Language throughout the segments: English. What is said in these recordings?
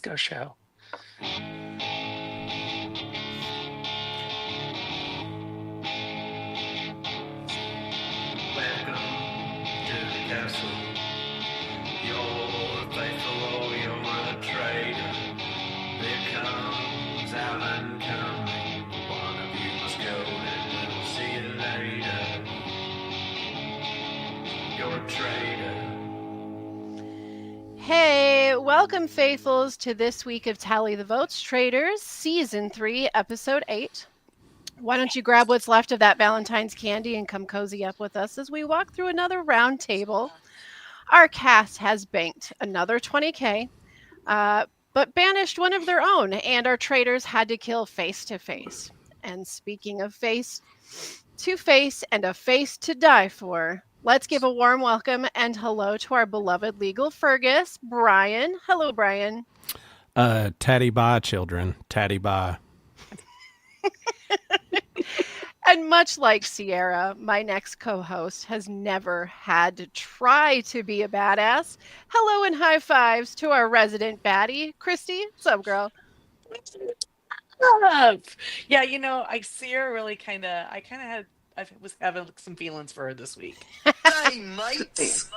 Go show. Welcome to the castle. You're faithful or you're a traitor. Here comes Alan coming. One of you must go and we'll see you later. You're a traitor. Hey, welcome, faithfuls, to this week of Tally the Votes Traitors, Season 3, Episode 8. Why don't you grab what's left of that Valentine's candy and come cozy up with us as we walk through another round table. Our cast has banked another 20K, but banished one of their own, and our traitors had to kill face to face. And speaking of face to face and a face to die for, let's give a warm welcome and hello to our beloved legal Fergus, Brian. Hello, Brian. Tatty bye, children. Tatty bye. And much like Sierra, my next co-host has never had to try to be a badass. Hello and high fives to our resident baddie, Christy. What's up, girl? Yeah, I see her really I was having some feelings for her this week. Hey, mates!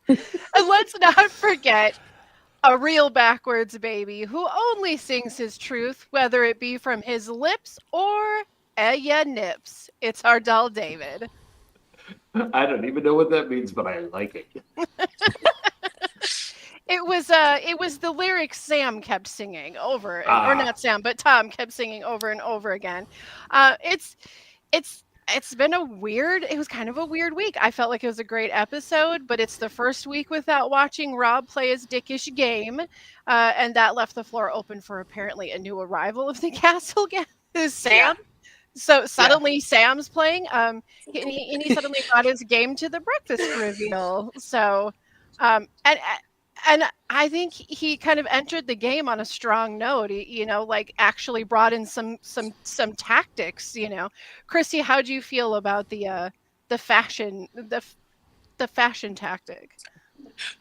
And let's not forget a real backwards baby who only sings his truth, whether it be from his lips or ya nips. It's our doll David. I don't even know what that means, but I like it. It was the lyrics Sam kept singing over, or not Sam, but Tom kept singing over and over again. It's been it was kind of a weird week. I felt like it was a great episode, but it's the first week without watching Rob play his dickish game, and that left the floor open for apparently a new arrival of the castle again, is Sam. Yeah. So suddenly Sam's playing, and he suddenly got his game to the breakfast reveal. So, and I think he kind of entered the game on a strong note. Like actually brought in some tactics. Christy, how do you feel about the fashion tactic?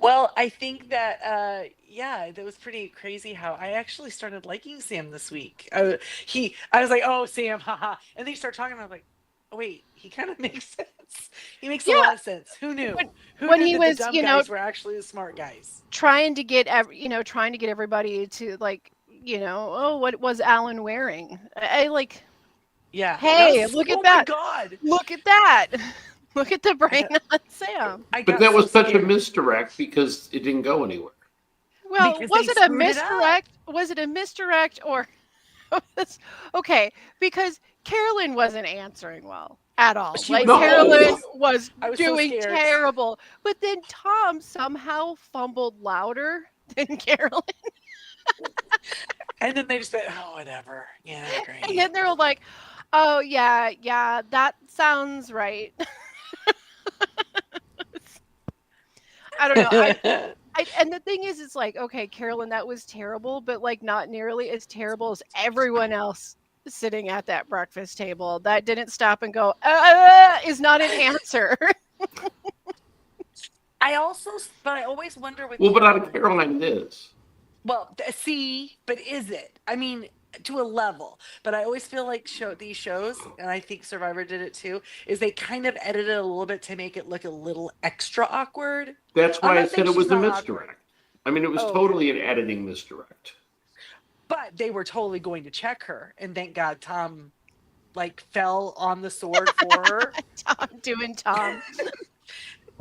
Well, I think that that was pretty crazy how I actually started liking Sam this week. I was like, "Oh, Sam, haha," and then you start talking. And I was like, "Oh, wait, he kind of makes sense. He makes a lot of sense. Who knew? When knew he that was, the dumb guys were actually the smart guys, trying to get everybody to oh, what was Alan wearing? I like, yeah. Hey, look at that! Oh my God, look at that! Look at the brain on Sam. But that was such a misdirect because it didn't go anywhere. Well, Because was they it a screwed it up. misdirect? Was it a misdirect or okay? Because Carolyn wasn't answering well at all. She Like was- Carolyn was I was so doing scared. terrible, but then Tom somehow fumbled louder than Carolyn, and then they just went, "Oh, whatever." Yeah, great. and then they were like, "Oh yeah, that sounds right." I don't know. And the thing is, it's like, okay, Carolyn, that was terrible, but like not nearly as terrible as everyone else sitting at that breakfast table that didn't stop and go, is not an answer. I always wonder with Well, but out of Caroline, it is. Well, see, but is it? I mean, to a level. But I always feel like these shows, and I think Survivor did it too, is they kind of edited it a little bit to make it look a little extra awkward. That's I'm why not I said saying it was she's a not misdirect. awkward. I mean, it was Oh, totally an editing misdirect. But they were totally going to check her, and thank God Tom fell on the sword for her. Tom doing Tom.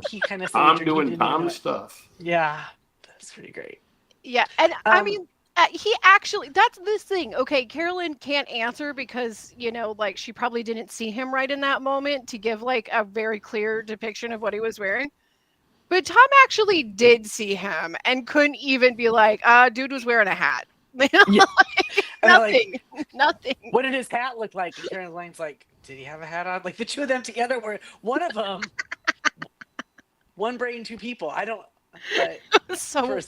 He kind of Tom doing Tom stuff. Yeah, that's pretty great. Yeah, and I mean, he actually, that's this thing. Okay, Carolyn can't answer because, she probably didn't see him right in that moment to give a very clear depiction of what he was wearing. But Tom actually did see him and couldn't even be like, dude was wearing a hat. Yeah. Nothing. What did his hat look like? And Caroline's like, did he have a hat on? Like the two of them together were one of them. One brain, two people. I don't. But It was so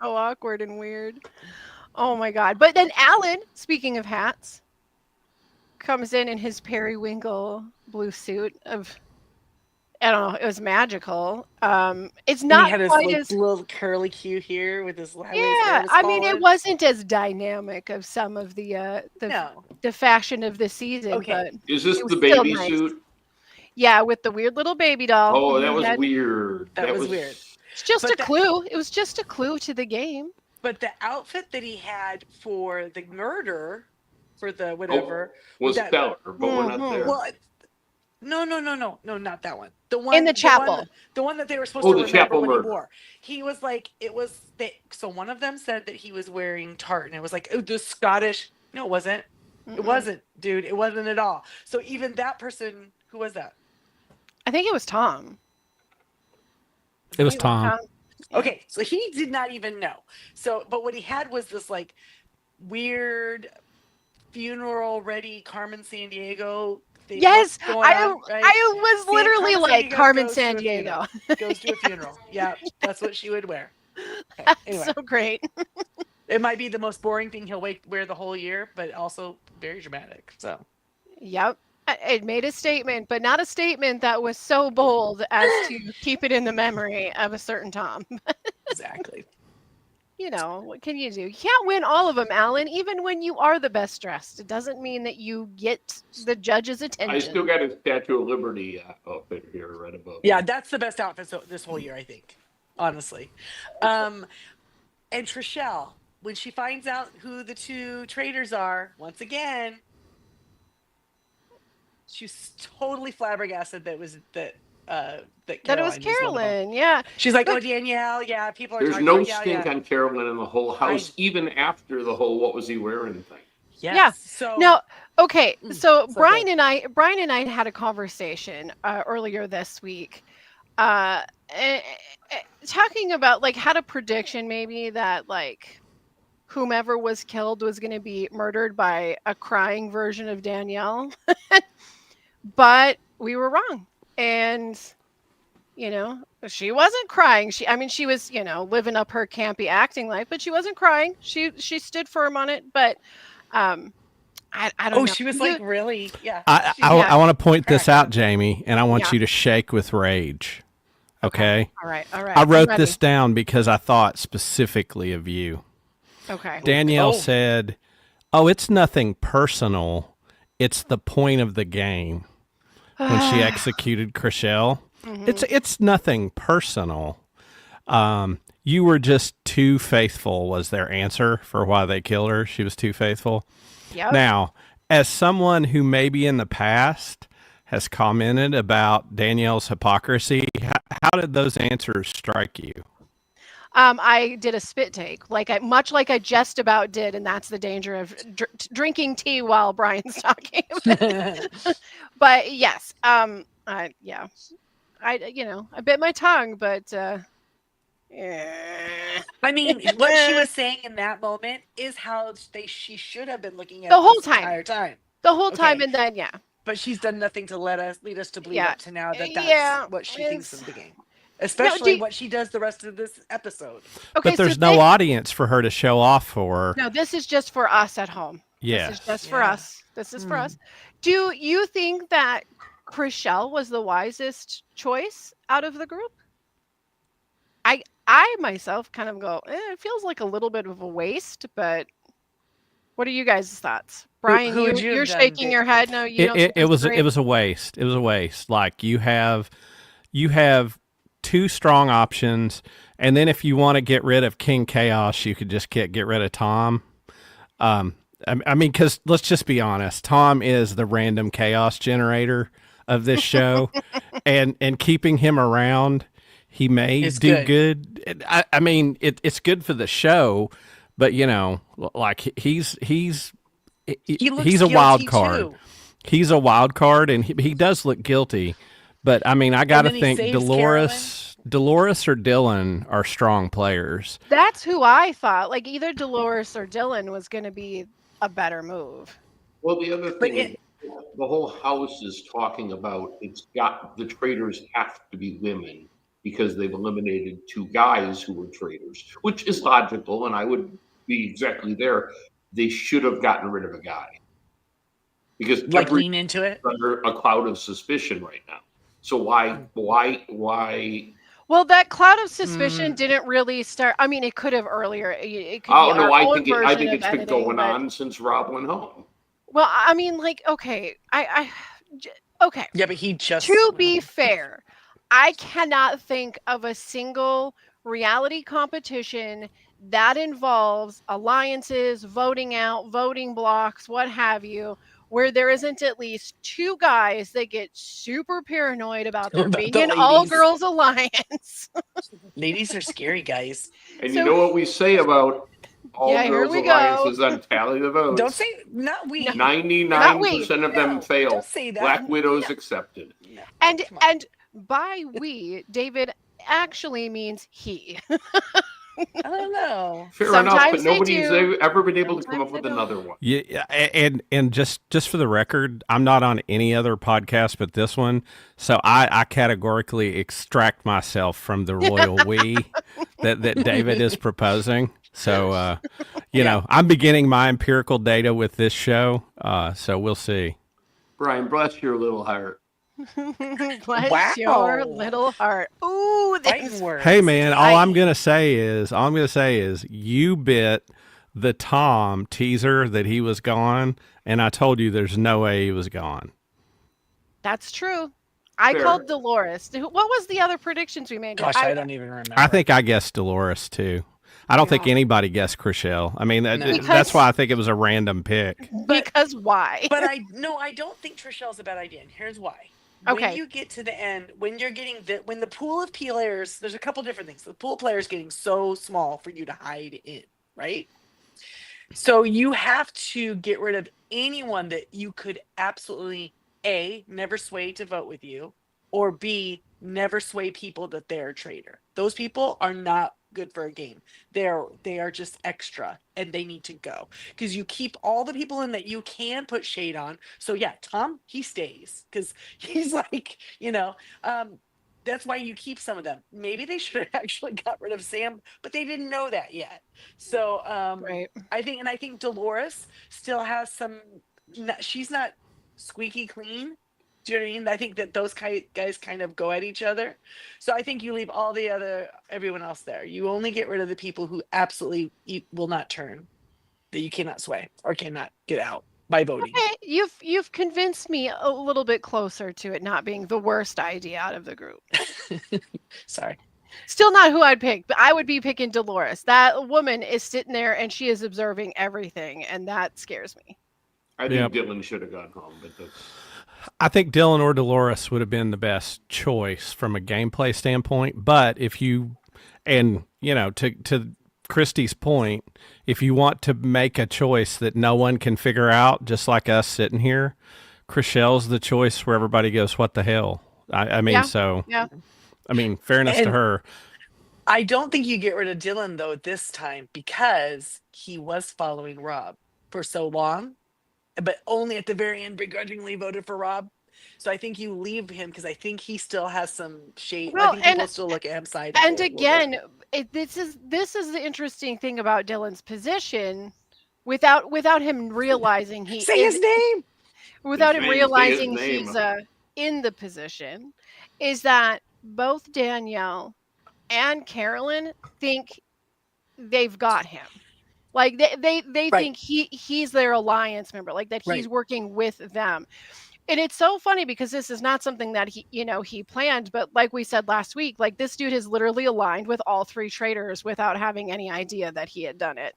awkward and weird. Oh my God. But then Alan, speaking of hats, comes in his periwinkle blue suit of I don't know. It was magical. It's And he not had his quite like as little curly Q here with his how his hair yeah. was I mean, it falling. wasn't as dynamic of some of No. the fashion of the season, Okay. but Is this it was the still baby nice. suit? Yeah, with the weird little baby doll. Oh, that He was had weird. That was weird. it's just a But the clue. It was just a clue to the game. but the outfit that he had for the murder, for the Oh, whatever, was that stellar, but we're not there. well, no, not that one. The In the one, chapel. the one that they were supposed Oh, to the remember chapel when he murder. wore. He was like, it was they. So one of them said that he was wearing tartan. It was like, oh, the Scottish. No, it wasn't. It wasn't, dude. It wasn't at all. So even that person, who was that? I think it was Tom. It was He- Tom. Yeah. Okay, so he did not even know. So, but what he had was this like weird funeral ready Carmen San Diego thing Yes, going on, right? I was literally Carmen like Sandiego Carmen goes to San a Diego. Goes to a funeral. Yeah, that's what she would wear. Okay, That's anyway, so great. it might be the most boring thing he'll wear the whole year, but also very dramatic. So Yep. It made a statement, but not a statement that was so bold as to keep it in the memory of a certain Tom. exactly. You know, what can you do? You can't win all of them, Alan, even when you are the best dressed. It doesn't mean that you get the judge's attention. I still got his Statue of Liberty outfit here right above. Yeah, that's the best outfit this whole year, I think. Honestly, and Trishelle, when she finds out who the two traitors are, once again, she's totally flabbergasted that That it Caroline was was one of them. Carolyn, yeah. She's like, But- "Oh, Danielle, yeah, people are There's talking no about stink on Carolyn in the whole house, even after the whole "what was he wearing" thing. Yes. Yeah. So Now, okay, so so Brian good. and I had a conversation earlier this week, uh, eh, talking about like had a prediction maybe that like whomever was killed was going to be murdered by a crying version of Danielle, but we were wrong, and you know she wasn't crying. I mean, she was living up her campy acting life, but she wasn't crying. She stood firm on it, but um. I don't know. she was like really, yeah. I want to point this cracked out, up. Jamie, and I want Yeah. you to shake with rage. Okay? All right. I I'm wrote ready. this down because I thought specifically of you. Okay. Danielle Oh. said, "Oh, it's nothing personal. It's the point of the game." When she executed Chriselle, it's nothing personal. You were just too faithful was their answer for why they killed her. She was too faithful. Yep. Now, as someone who maybe in the past has commented about Danielle's hypocrisy, how did those answers strike you? I did a spit take, much like I just about did, and that's the danger of drinking tea while Brian's talking. But yes, yeah, I bit my tongue, but I mean, what she was saying in that moment is how she should have been looking at The it whole this time. entire time. the whole time, Okay. and then yeah, But she's done nothing to lead us to believe Yeah. up to now that that's Yeah, what she thinks it's- of the game. Especially do- what she does the rest of this episode. okay. But there's so no audience for her to show off for. No, this is just for us at home. This Yes. is just for Yeah. us. This is for us. Do you think that Chriselle was the wisest choice out of the group? I myself kind of go, it feels like a little bit of a waste, but what are you guys' thoughts? Brian, who would you have you're done, shaking Dave? your head. No, you don't. It think was that's great? it was a waste. It was a waste. Like you have two strong options, and then if you want to get rid of King Chaos, you could just get rid of Tom. I mean, because let's just be honest, Tom is the random chaos generator of this show, and keeping him around, he may It's do good. good. I mean, it's good for the show, but like he's He looks a guilty, wild card. too. He's a wild card, and he does look guilty. But I mean, I got to then he think saves Dolores or Dylan are strong players. That's who I thought. Like either Dolores or Dylan was going to be a better move. Well, the other thing is, the whole house is talking about the traitors have to be women because they've eliminated two guys who were traitors, which is logical, and I would be exactly there. They should have gotten rid of a guy because Like lean into it. under a cloud of suspicion right now. So why? Well, that cloud of suspicion didn't really start. I mean, it could have earlier. It could be Oh our no, I own think I version think of it's been editing, going but on since Rob went home. well, I mean, like, okay, okay. Yeah, but he just To be fair, I cannot think of a single reality competition that involves alliances, voting out, voting blocks, what have you, where there isn't at least two guys that get super paranoid about there about being the an all ladies. girls alliance. Ladies are scary, guys. And you So, know what we say about all yeah, here girls we go. alliances on Tally the Don't Votes? say not No, we. not we. 99% of them No, don't fail. say that. Black widows No, accepted. no. And Come on. and by we, David actually means he. I don't know. Fair enough, but Sometimes they nobody's do, ever been able to come sometimes up they with don't. another one. Yeah, and just for the record, I'm not on any other podcast but this one, so I categorically extract myself from the royal we that David is proposing. So you Yeah. know, I'm beginning my empirical data with this show, so we'll see. Brian, bless your little heart. Bless your Wow. little heart. Ooh, Fighting this Hey words. man, all I'm gonna say is you bit the Tom teaser that he was gone, and I told you there's no way he was gone. that's true. I Fair. called Dolores. What was the other predictions we made? Gosh, I don't even remember. I think I guessed Dolores too. I don't think Yeah. anybody guessed Chriselle. I mean, No. that's why I think it was a random pick. Because why? But I don't think Trishelle's a bad idea. And here's why. When Okay. you get to the end, when you're getting when the pool of players, there's a couple different things. The pool of players getting so small for you to hide in, right? So you have to get rid of anyone that you could absolutely A, never sway to vote with you, or B, never sway people that they're a traitor. Those people are not good for a game. They are just extra and they need to go. Because you keep all the people in that you can put shade on. So yeah, Tom, he stays because he's like, that's why you keep some of them. Maybe they should have actually got rid of Sam, but they didn't know that yet. So Right. I think Dolores still has some. She's not squeaky clean. Do you know what I mean? I think that those guys kind of go at each other. So I think you leave everyone else there. You only get rid of the people who absolutely will not turn, that you cannot sway or cannot get out by voting. Okay, you've convinced me a little bit closer to it not being the worst idea out of the group. Sorry. Still not who I'd pick, but I would be picking Dolores. That woman is sitting there and she is observing everything, and that scares me. I think Yep. Dylan should have gone home, but that's I think Dylan or Dolores would have been the best choice from a gameplay standpoint. But if you, and you know, to Christy's point, if you want to make a choice that no one can figure out, just like us sitting here, Chriselle's the choice where everybody goes, "What the hell?" I mean, Yeah. so Yeah. I mean, fairness to And- her. I don't think you get rid of Dylan though this time because he was following Rob for so long, but only at the very end begrudgingly voted for Rob. So I think you leave him because I think he still has some shade. I Well, think people still look at him side. And again, this is the interesting thing about Dylan's position. Without him realizing he say is, his name. without His him name, say his realizing name. he's in the position, is that both Danielle and Carolyn think they've got him. Like they Right. think he's their alliance member, like that he's Right. working with them. And it's so funny because this is not something that he planned, but like we said last week, like this dude has literally aligned with all three traitors without having any idea that he had done it.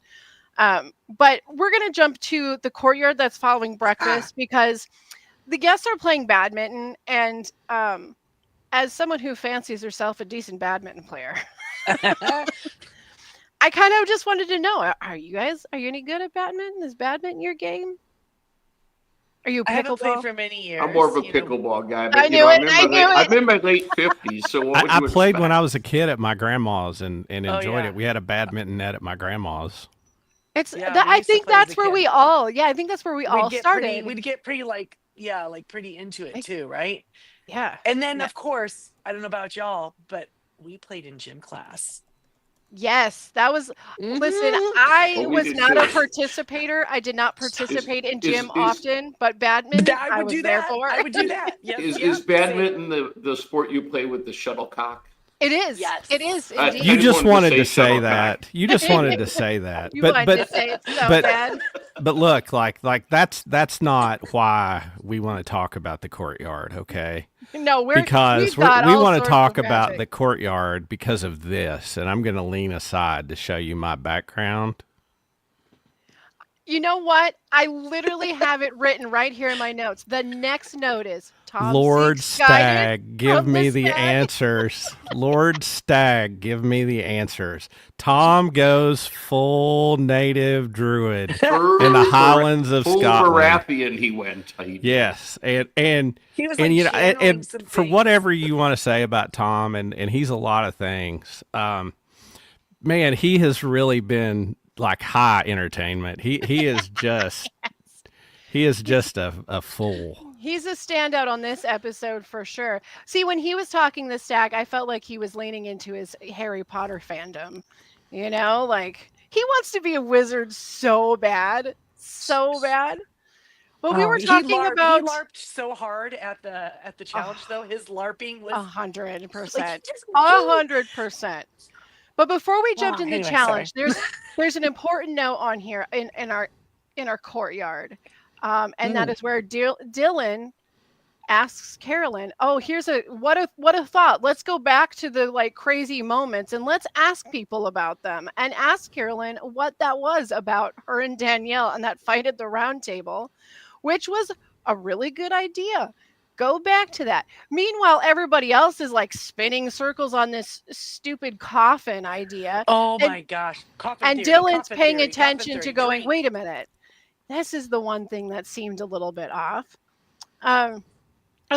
But we're gonna jump to the courtyard that's following breakfast because the guests are playing badminton, and as someone who fancies herself a decent badminton player, I kind of just wanted to know: are you any good at badminton? Is badminton your game? Are you I haven't played pickleball? for many years. I'm more of a you know. pickleball guy. But I knew it, I knew it. I'm in my late 50s, so what would I you played when expect? I was a kid at my grandma's and enjoyed yeah. it. We had a badminton net at my grandma's. It's Yeah, that, we I used to think play as that's a where kid. we all, yeah, I think that's where we all started. We'd get pretty like pretty into it Like- too, right? Yeah. And then Yeah. of course, I don't know about y'all, but we played in gym class. Yes, that was. Listen, Mhm. I Well, we was did not a too. participator. I did not Is participate in is gym is often, but But badminton, I I would was do there that. for. I would do that. Yes, is yep, same. badminton the sport you play with the shuttlecock? It is. It is Yes. I You indeed. just just wanted to wanted to say say shuttlecock. that. You just wanted to say that. You wanted to say it so But bad. but look, like that's not why we want to talk about the courtyard, okay? No, we've Because got we all want to sorts talk of about magic. the courtyard because of this, and I'm going to lean aside to show you my background. You know what? I literally have it written right here in my notes. The next note is Tom Lord seeks guidance Stagg, give from the me the stag. answers. Lord Stagg, give me the answers. Tom goes full native druid in the Highlands of Full Scotland. Baratheon he went. He did. Yes, and He was and like you know, channeling and some for things. whatever you want to say about Tom, and he's a lot of things. Man, he has really been like high entertainment. He is He's just a fool. he's a standout on this episode for sure. See, when he was talking the stag, I felt like he was leaning into his Harry Potter fandom. Like he wants to be a wizard so bad, so bad. But we Oh, were talking he about larped so hard at the challenge though. oh, His larping a was hundred like he percent, just a went. 100%. But before we jumped Oh, in the anyway, sorry. challenge, there's an important note on here in our courtyard, and that Mm. is where Dylan asks Carolyn, "Oh, here's a what a thought. Let's go back to the like crazy moments and let's ask people about them and ask Carolyn what that was about her and Danielle and that fight at the round table, which was a really good idea. Go back to that. Meanwhile, everybody else is like spinning circles on this stupid coffin idea, Oh and my gosh, and Dylan's coffin paying theory, coffin attention to theory. going, Drink. wait a minute, this is the one thing that seemed a little bit off. Um,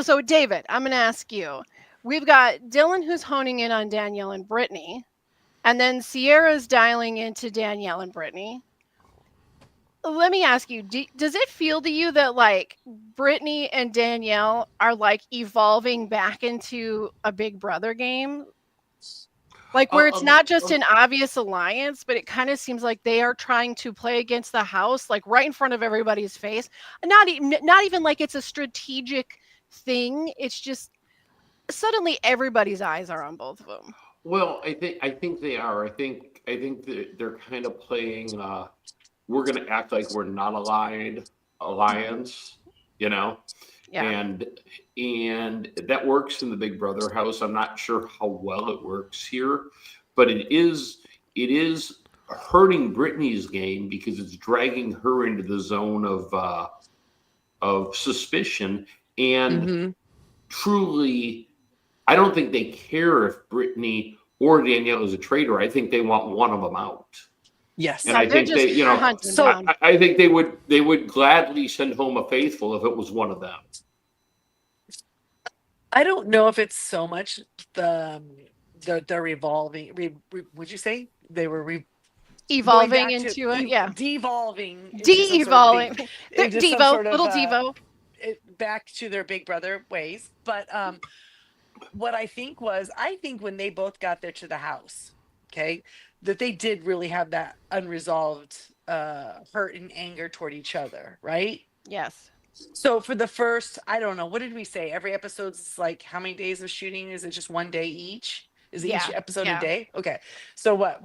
so, David, I'm going to ask you. We've got Dylan who's honing in on Danielle and Brittany, and then Sierra's dialing into Danielle and Brittany. Let me ask you, does it feel to you that like Brittany and Danielle are like evolving back into a Big Brother game? Like Uh, where it's um, not just um, an obvious alliance, but it kind of seems like they are trying to play against the house, like right in front of everybody's face. Not even like it's a strategic thing. It's just suddenly everybody's eyes are on both of them. well, I think they are. I think they're kind of playing. We're going to act like we're not allied alliance, you know, Yeah. and and that works in the Big Brother house. I'm not sure how well it works here, but it is hurting Brittany's game because it's dragging her into the zone of suspicion. And Mm-hmm. truly, I don't think they care if Brittany or Danielle is a traitor. I think they want one of them out. And Yes. Yeah, I think they, they're hunting them So down. I think they would gladly send home a faithful if it was one of them. I don't know if it's so much the the revolving. Would you say they were going Evolving back to into it. Yeah. devolving into some sort of De-evolving. big, They're into some Devo, sort of little Devo. back to their Big Brother ways? But what I think when they both got there to the house, okay, that they did really have that unresolved hurt and anger toward each other, right? Yes. So for the first, I don't know, what did we say? Every episode's like how many days of shooting? Is it just one day each? Is each Yeah. episode a Yeah. day? Okay. So what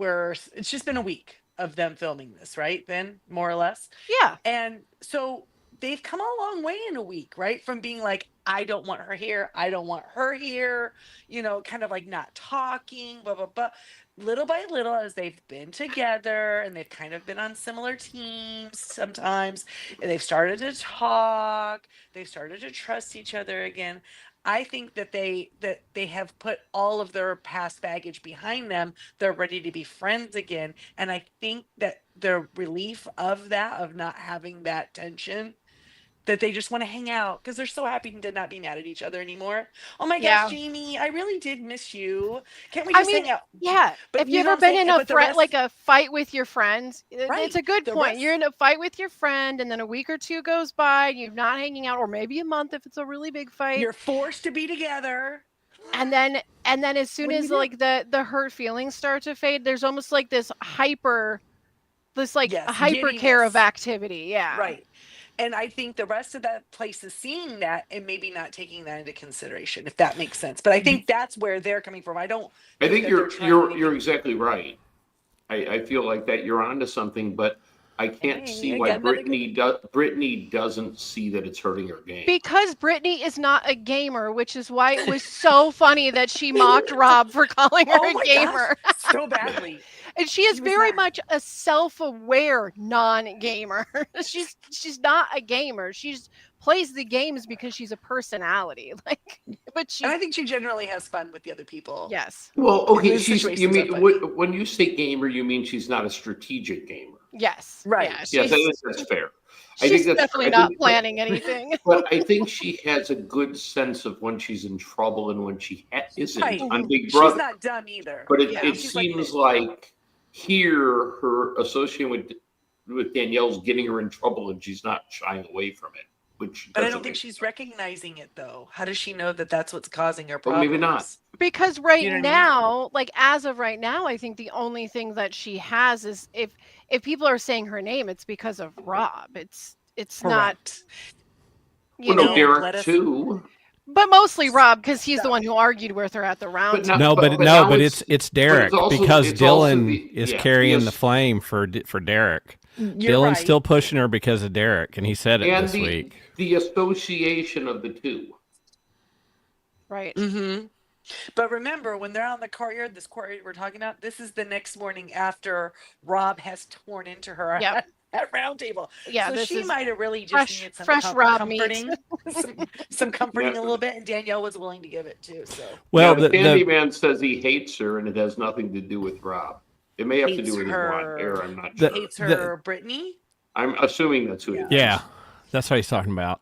it's just been a week of them filming this, right? Then more or less. Yeah. And so they've come a long way in a week, right? From being like, I don't want her here, I don't want her here, kind of like not talking, blah, blah, blah. Little by little, as they've been together and they've kind of been on similar teams sometimes, and they've started to talk, they've started to trust each other again. I think that they have put all of their past baggage behind them. They're ready to be friends again. And I think that the relief of that, of not having that tension, that they just want to hang out because they're so happy to not be mad at each other anymore. Oh my gosh, Yeah. Jamie, I really did miss you. Can't we I just mean, hang out? yeah. But Have you you know ever what I'm been saying? in a But the friend like rest, a fight with your friends? It's right? a good The point. You're rest, in a fight with your friend, and then a week or two goes by, and you're not hanging out, or maybe a month if it's a really big fight. you're forced to be together. and then as soon What do as you do? like the hurt feelings start to fade, there's almost like this like Yes, hyper care of giddiness. activity. Yeah. Right. And I think the rest of that place is seeing that and maybe not taking that into consideration, if that makes sense. But I think that's where they're coming from. I don't I think think that they're trying you're anything. exactly right. I feel like that you're onto something, but I can't Hey, see I why got another good one. Brittany doesn't see that it's hurting her game. Because Brittany is not a gamer, which is why it was so funny that she mocked Rob for calling her Oh a my gosh, gamer. so badly. And she is She was very not. much a self-aware non-gamer. she's not a gamer. She's plays the games because she's a personality. Like, but And she, I think she generally has fun with the other people. yes, Well, okay, The she's you situations are mean funny. when you say gamer, you mean she's not a strategic gamer. yes, yeah. Right. Yes, I think that's fair. I think She's that's definitely I not think, planning anything. but I think she has a good sense of when she's in trouble and when she isn't Right. on Big She's Brother. not dumb either. But Yeah, it she's like seems me. like here her association with Danielle's getting her in trouble and she's not shying away from it, which But I doesn't don't think make she's sense. recognizing it though. How does she know that that's what's causing her Or maybe not. problems? Because right You know what I mean? now, like as of right now, I think the only thing that she has is if people are saying her name, it's because of Rob. It's not, Correct. you Well, no, know, And Derek let us too. but mostly Rob because he's the stop. one who argued with her at the round But table. not, No, but but but no, now but it's but it's Derek also because Dylan the is yeah carrying the flame for Derek. You're Dylan's right. still pushing her because of Derek, and he said it and this week. the association of the two. Right. Mm-hmm. But remember, when they're out in the courtyard, this courtyard we're talking about, this is the next morning after Rob has torn into her Yep. at round table. Yeah, So this she is might have really just fresh needed some fresh Rob meat. comforting, some Yeah, comforting a little bit, and Danielle was willing to give it too. So yeah. Well, The the Candyman says he hates her, and it has nothing to do with Rob. It may have to hates do with his blonde hair. her, I'm not the sure. hates the her, Brittany. I'm assuming that's who it Yeah. yeah, is. that's what he's talking about.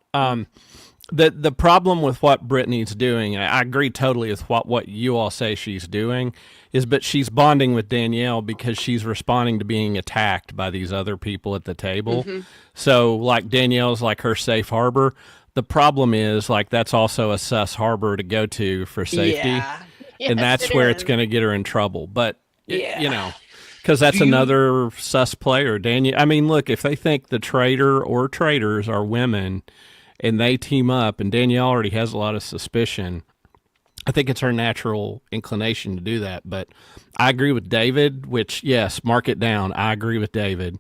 The problem with what Brittany's doing, and I agree totally with what you all say she's doing, is but she's bonding with Danielle because she's responding to being attacked by these other people at the table. Mm-hmm. So like Danielle's like her safe harbor. The problem is like that's also a sus harbor to go to for safety, Yeah. and Yes, that's it where it's is. going to get her in trouble. But you Yeah. know, because that's Do you another sus player. Daniel, I mean, look, if they think the traitor or traitors are women and they team up, and Danielle already has a lot of suspicion, I think it's her natural inclination to do that. But I agree with David, which, yes, mark it down. I agree with David.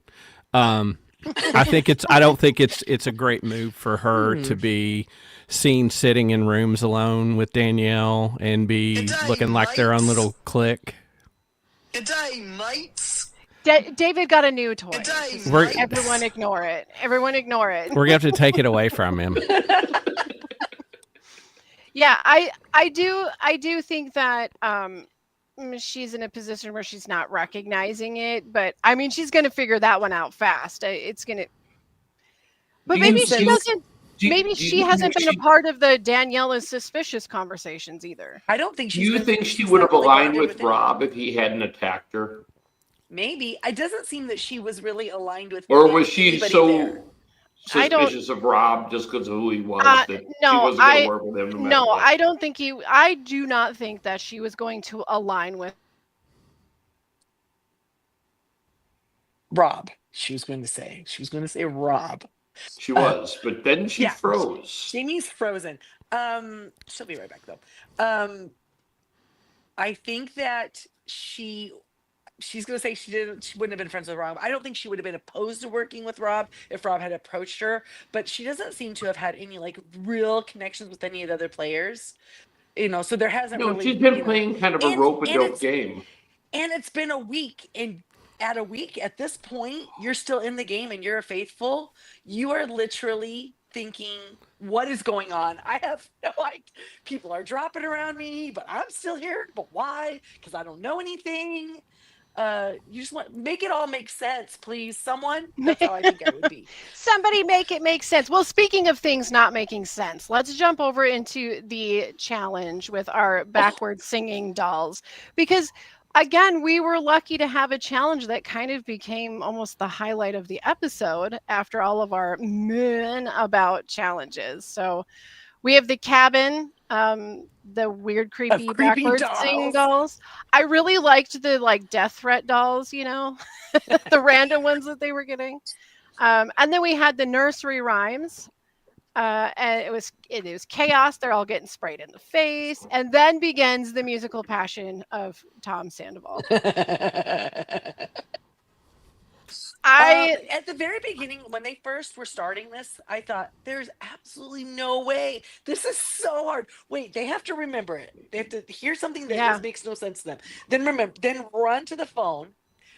I think it's. I don't think it's a great move for her to be seen sitting in rooms alone with Danielle and be Good day, looking like their own mates. little clique. Good day, mates. David got a new toy. Good day, Just We're mates. everyone ignore it. Everyone ignore it. we're gonna have to take it away from him. Yeah, I do think that she's in a position where she's not recognizing it, but I mean she's going to figure that one out fast. It's going to, but do maybe you she do, doesn't. do, Maybe do she you hasn't think been a she part of the Danielle is suspicious conversations either. I don't think do you think she she's would not have really aligned bonded with with anyone. Rob if he hadn't attacked her? Maybe it doesn't seem that she was really aligned with Or was she anybody so there. I don't. suspicious of Rob just because of who he was that she No, wasn't going to work with him no matter no, what? I don't think he. I do not think that she was going to align with. Rob. She was going to say. She was going to say Rob. She was, but then she yeah. froze. Jamie's frozen. She'll be right back though. I think that she's going to say she wouldn't have been friends with Rob. I don't think she would have been opposed to working with Rob if Rob had approached her, but she doesn't seem to have had any like real connections with any of the other players. So there hasn't No, really. she's been playing kind of a and rope-a-dope game. And it's been a week, and at a week at this point, you're still in the game and you're faithful. You are literally thinking, what is going on? I have no idea. People are dropping around me, but I'm still here. But why? Because I don't know anything. You just want make it all make sense, please. Someone. That's how I think I would be. Somebody make it make sense. Well, speaking of things not making sense, let's jump over into the challenge with our backward singing dolls. Because again, we were lucky to have a challenge that kind of became almost the highlight of the episode after all of our men about challenges. So we have the cabin The weird, Of creepy, creepy backwards singing dolls. dolls. I really liked the like death threat dolls, the random ones that they were getting. And then we had the nursery rhymes. And it was chaos. They're all getting sprayed in the face, and then begins the musical passion of Tom Sandoval. I At the very beginning, when they first were starting this, I thought there's absolutely no way. This is so hard. Wait, they have to remember it. They have to hear something that Yeah. makes no sense to them. Then run to the phone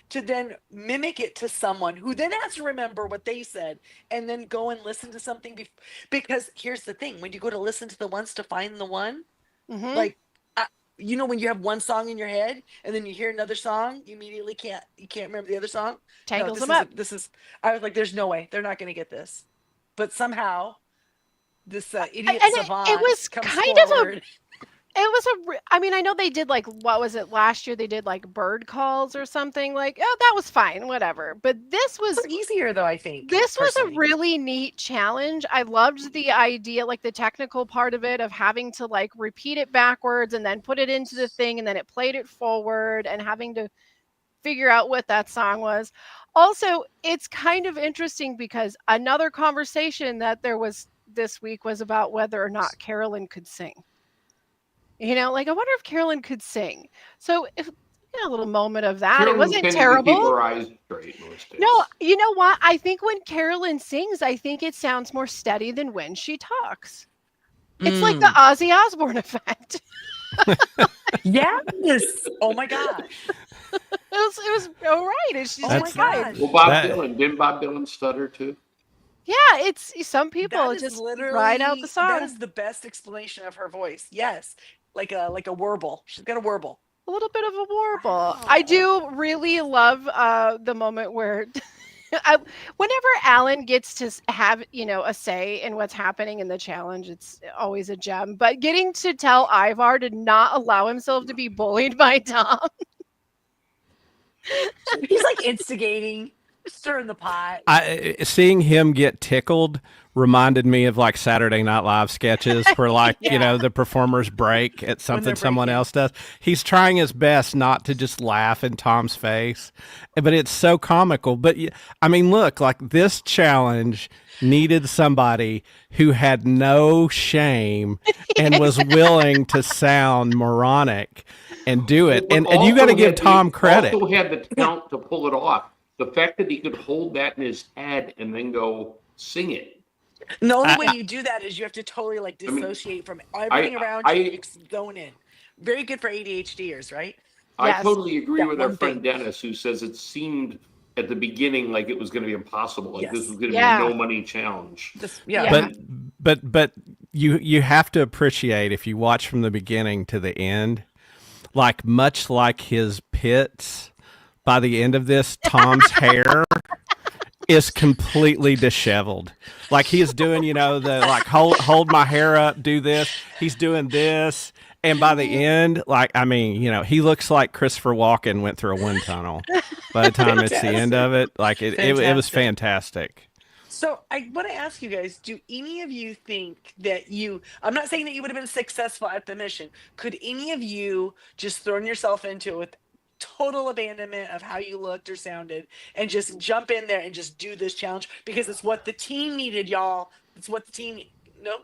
to then mimic it to someone who then has to remember what they said and then go and listen to something because here's the thing, when you go to listen to the ones to find the one, Mhm. like when you have one song in your head and then you hear another song, you immediately can't remember the other song. No, Tangles them up. this is I was like, there's no way they're not going to get this. But somehow this idiot And it savant was comes kind of a forward. it was I mean, I know they did like what was it last year they did like bird calls or something like, oh, that was fine, whatever. But It's easier though, I think, this was a personally. really neat challenge. I loved the idea, like the technical part of it, of having to like repeat it backwards and then put it into the thing and then it played it forward and having to figure out what that song was. Also, it's kind of interesting because another conversation that there was this week was about whether or not Carolyn could sing. Like I wonder if Carolyn could sing. So if we had a little moment of that, it Carolyn wasn't can't even keep terrible. her eyes straight most No, days. you know what? I think when Carolyn sings, I think it sounds more steady than when she talks. It's like the Mm. Ozzy Osbourne effect. Yes. Oh my gosh. It was all right. She's Oh my just fine. gosh. Well, Bob That Dylan, didn't Bob Dylan stutter too? Yeah, it's some That people is just ride out the literally that song. is the best explanation of her voice. Yes. Like a warble. She's got a warble. A little bit of a warble. I Wow. do really love the moment where whenever Alan gets to have a say in what's happening in the challenge, it's always a gem. But getting to tell Ivar to not allow himself to be bullied by Tom. He's like instigating, stirring the pot. seeing him get tickled reminded me of like Saturday Night Live sketches where like Yeah. the performers break at When something they're someone breaking. else does. He's trying his best not to just laugh in Tom's face, but it's so comical. But I mean, look, like this challenge needed somebody who had no shame and was willing to sound moronic and do it. But And you got to give had Tom credit. also had the talent to pull it off. The fact that he could hold that in his head and then go sing it. And the only way I, you do that is you have to totally like I mean, dissociate from I everything around you. I Zone in. Very good for ADHDers, right? I Yes. totally agree That with our one friend thing. Dennis, who says it seemed at the beginning like it was going to be impossible, like this Yes. was going to be a Yeah. no money challenge. Yeah. Yeah. but but you have to appreciate if you watch from the beginning to the end, like much like his pits. By the end of this, Tom's hair is completely disheveled. Like he is doing, the like hold my hair up, do this. He's doing this, and by the end, like I mean, he looks like Christopher Walken went through a wind tunnel. By the time it's the end Fantastic. of it, like it was Fantastic. fantastic. So I want to ask you guys, do any of you think that I'm not saying that you would have been successful at the mission. Could any of you just thrown yourself into it with total abandonment of how you looked or sounded and just jump in there and just do this challenge because it's what the team needed, y'all. It's what the team no,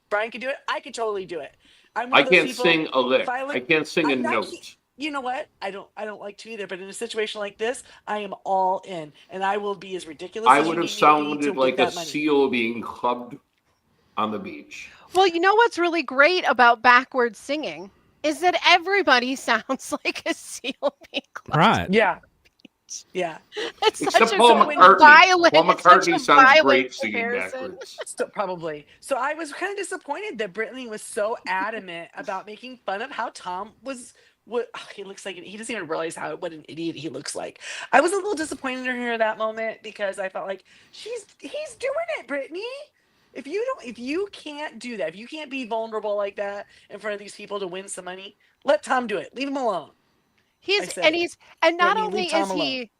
Brian could do it. I could totally do it. I'm one I of those can't people. sing a If lick. I I look, can't sing a I'm not. note. You know what? I don't like to either. But in a situation like this, I am all in, and I will be as ridiculous I as you would have need me to be to sounded get like a that money. seal being clubbed on the beach. Well, you know what's really great about backwards singing is that everybody sounds like a seal being clubbed. Right. Yeah, yeah. It's Except such a Paul violent. McCartney. Paul It's such McCartney a sounds violent great singing comparison. backwards. So probably. So I was kind of disappointed that Brittany was so adamant about making fun of how Tom was. What he looks like. He doesn't even realize what an idiot he looks like. I was a little disappointed in her at that moment because I felt like he's doing it, Brittany. If you can't do that, if you can't be vulnerable like that in front of these people to win some money, let Tom do it. Leave him alone. I said it. And not Brittany, only leave Tom is alone. he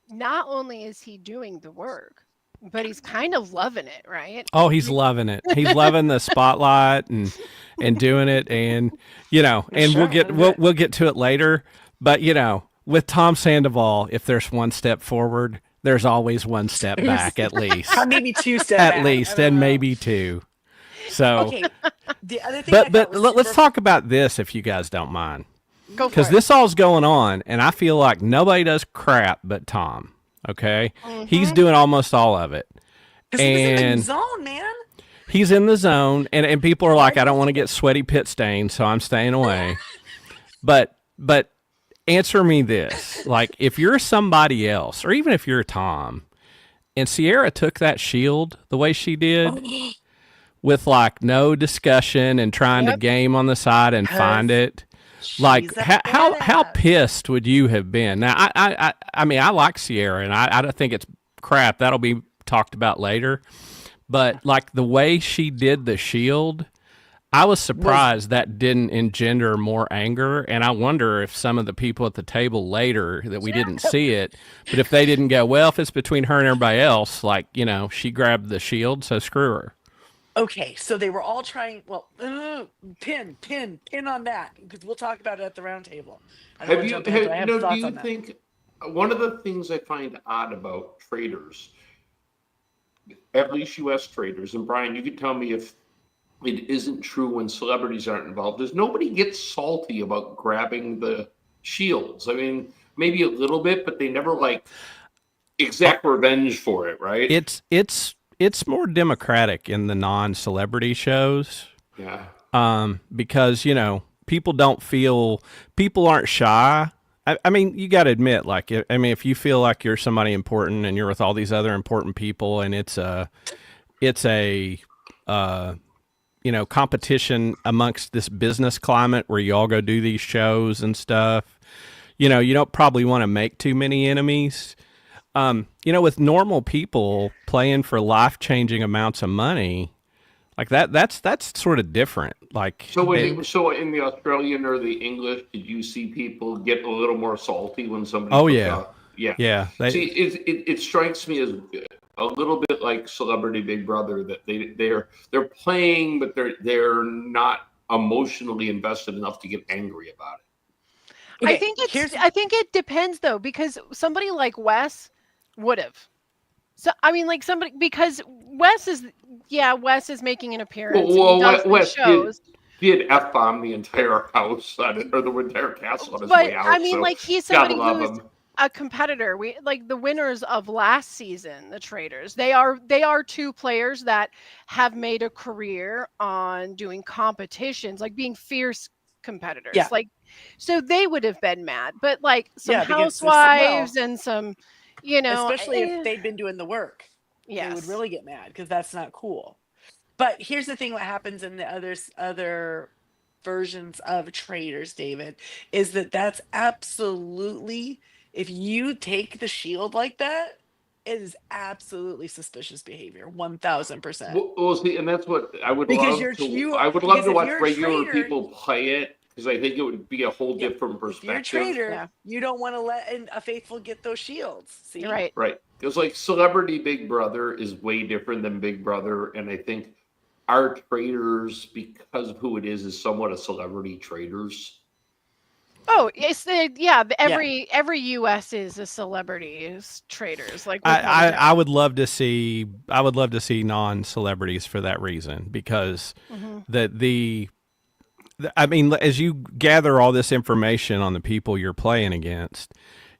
not only is he doing the work, But he's kind of loving it, right? Oh, he's loving it. He's loving the spotlight and doing it, and and Sure, we'll get to it later. But with Tom Sandoval, if there's one step forward, there's always one step back at least, maybe two step at back. least, I don't and know. maybe two. So, Okay. The other thing, I but thought was let's super- talk about this if you guys don't mind, Go for because it. this all's going on, and I feel like nobody does crap but Tom. Okay, he's doing almost all of it. 'cause he was in the And zone, man. he's in the zone, and people are like, I don't want to get sweaty pit stains, so I'm staying away. But answer me this: like, if you're somebody else, or even if you're Tom, and Sierra took that shield the way she did, with like no discussion and trying to Yep. game on the side and find it. Like She's a how badass. pissed would you have been? Now I mean I like Sierra and I don't think it's crap. That'll be talked about later. But like the way she did the shield, I was surprised that didn't engender more anger. And I wonder if some of the people at the table later that we didn't see it, but if they didn't go, well, if it's between her and everybody else, like, she grabbed the shield, so screw her. Okay, so they were all trying. Well, pin on that because we'll talk about it at the round table. I don't Have want to you, jump ahead, but I have do thoughts you on that. think one of the things I find odd about traders, at least U.S. traders, and Brian, you can tell me if it isn't true when celebrities aren't involved, is nobody gets salty about grabbing the shields. I mean, maybe a little bit, but they never like exact revenge for it, right? It's more democratic in the non-celebrity shows. Yeah. Because people aren't shy. I mean, you got to admit, like, I mean, if you feel like you're somebody important and you're with all these other important people, and it's a competition amongst this business climate where you all go do these shows and stuff, you don't probably want to make too many enemies. With normal people playing for life-changing amounts of money, like that's sort of different. Like, So in the Australian or the English, did you see people get a little more salty when somebody? Oh, puts yeah. out- yeah. yeah, See, it strikes me as a little bit like Celebrity Big Brother that they're playing, but they're not emotionally invested enough to get angry about it. I Okay, think here's I think it depends though, because somebody like Wes would have. So I mean, like somebody because Wes is making an appearance and he does these Wes shows. did f-bomb the entire house or the entire castle on his But way out. I mean, So like he's gotta somebody love who's him. a competitor. We like the winners of last season, the Traitors. They are two players that have made a career on doing competitions, like being fierce competitors. Yeah. Like so they would have been mad. But like some Yeah, because housewives and some, especially if they'd been doing the work, they would yes. really get mad because that's not cool. But here's the thing: what happens in the other versions of Traitors, David, is that's absolutely, if you take the shield like that, it is absolutely suspicious behavior, 1000%. Well, see, and that's what I would Because love to. you I would because love to if watch you're a regular traitor, people play it because I think it would be a whole yeah, different if you're a perspective. traitor, Yeah. you don't want to let a faithful get those shields. See, You're right. Right. Because like Celebrity Big Brother is way different than Big Brother. And I think our traders, because of who it is somewhat a celebrity traders. Oh, every US is a celebrities Traitors. Like with I would love to see non-celebrities for that reason, because I mean, as you gather all this information on the people you're playing against,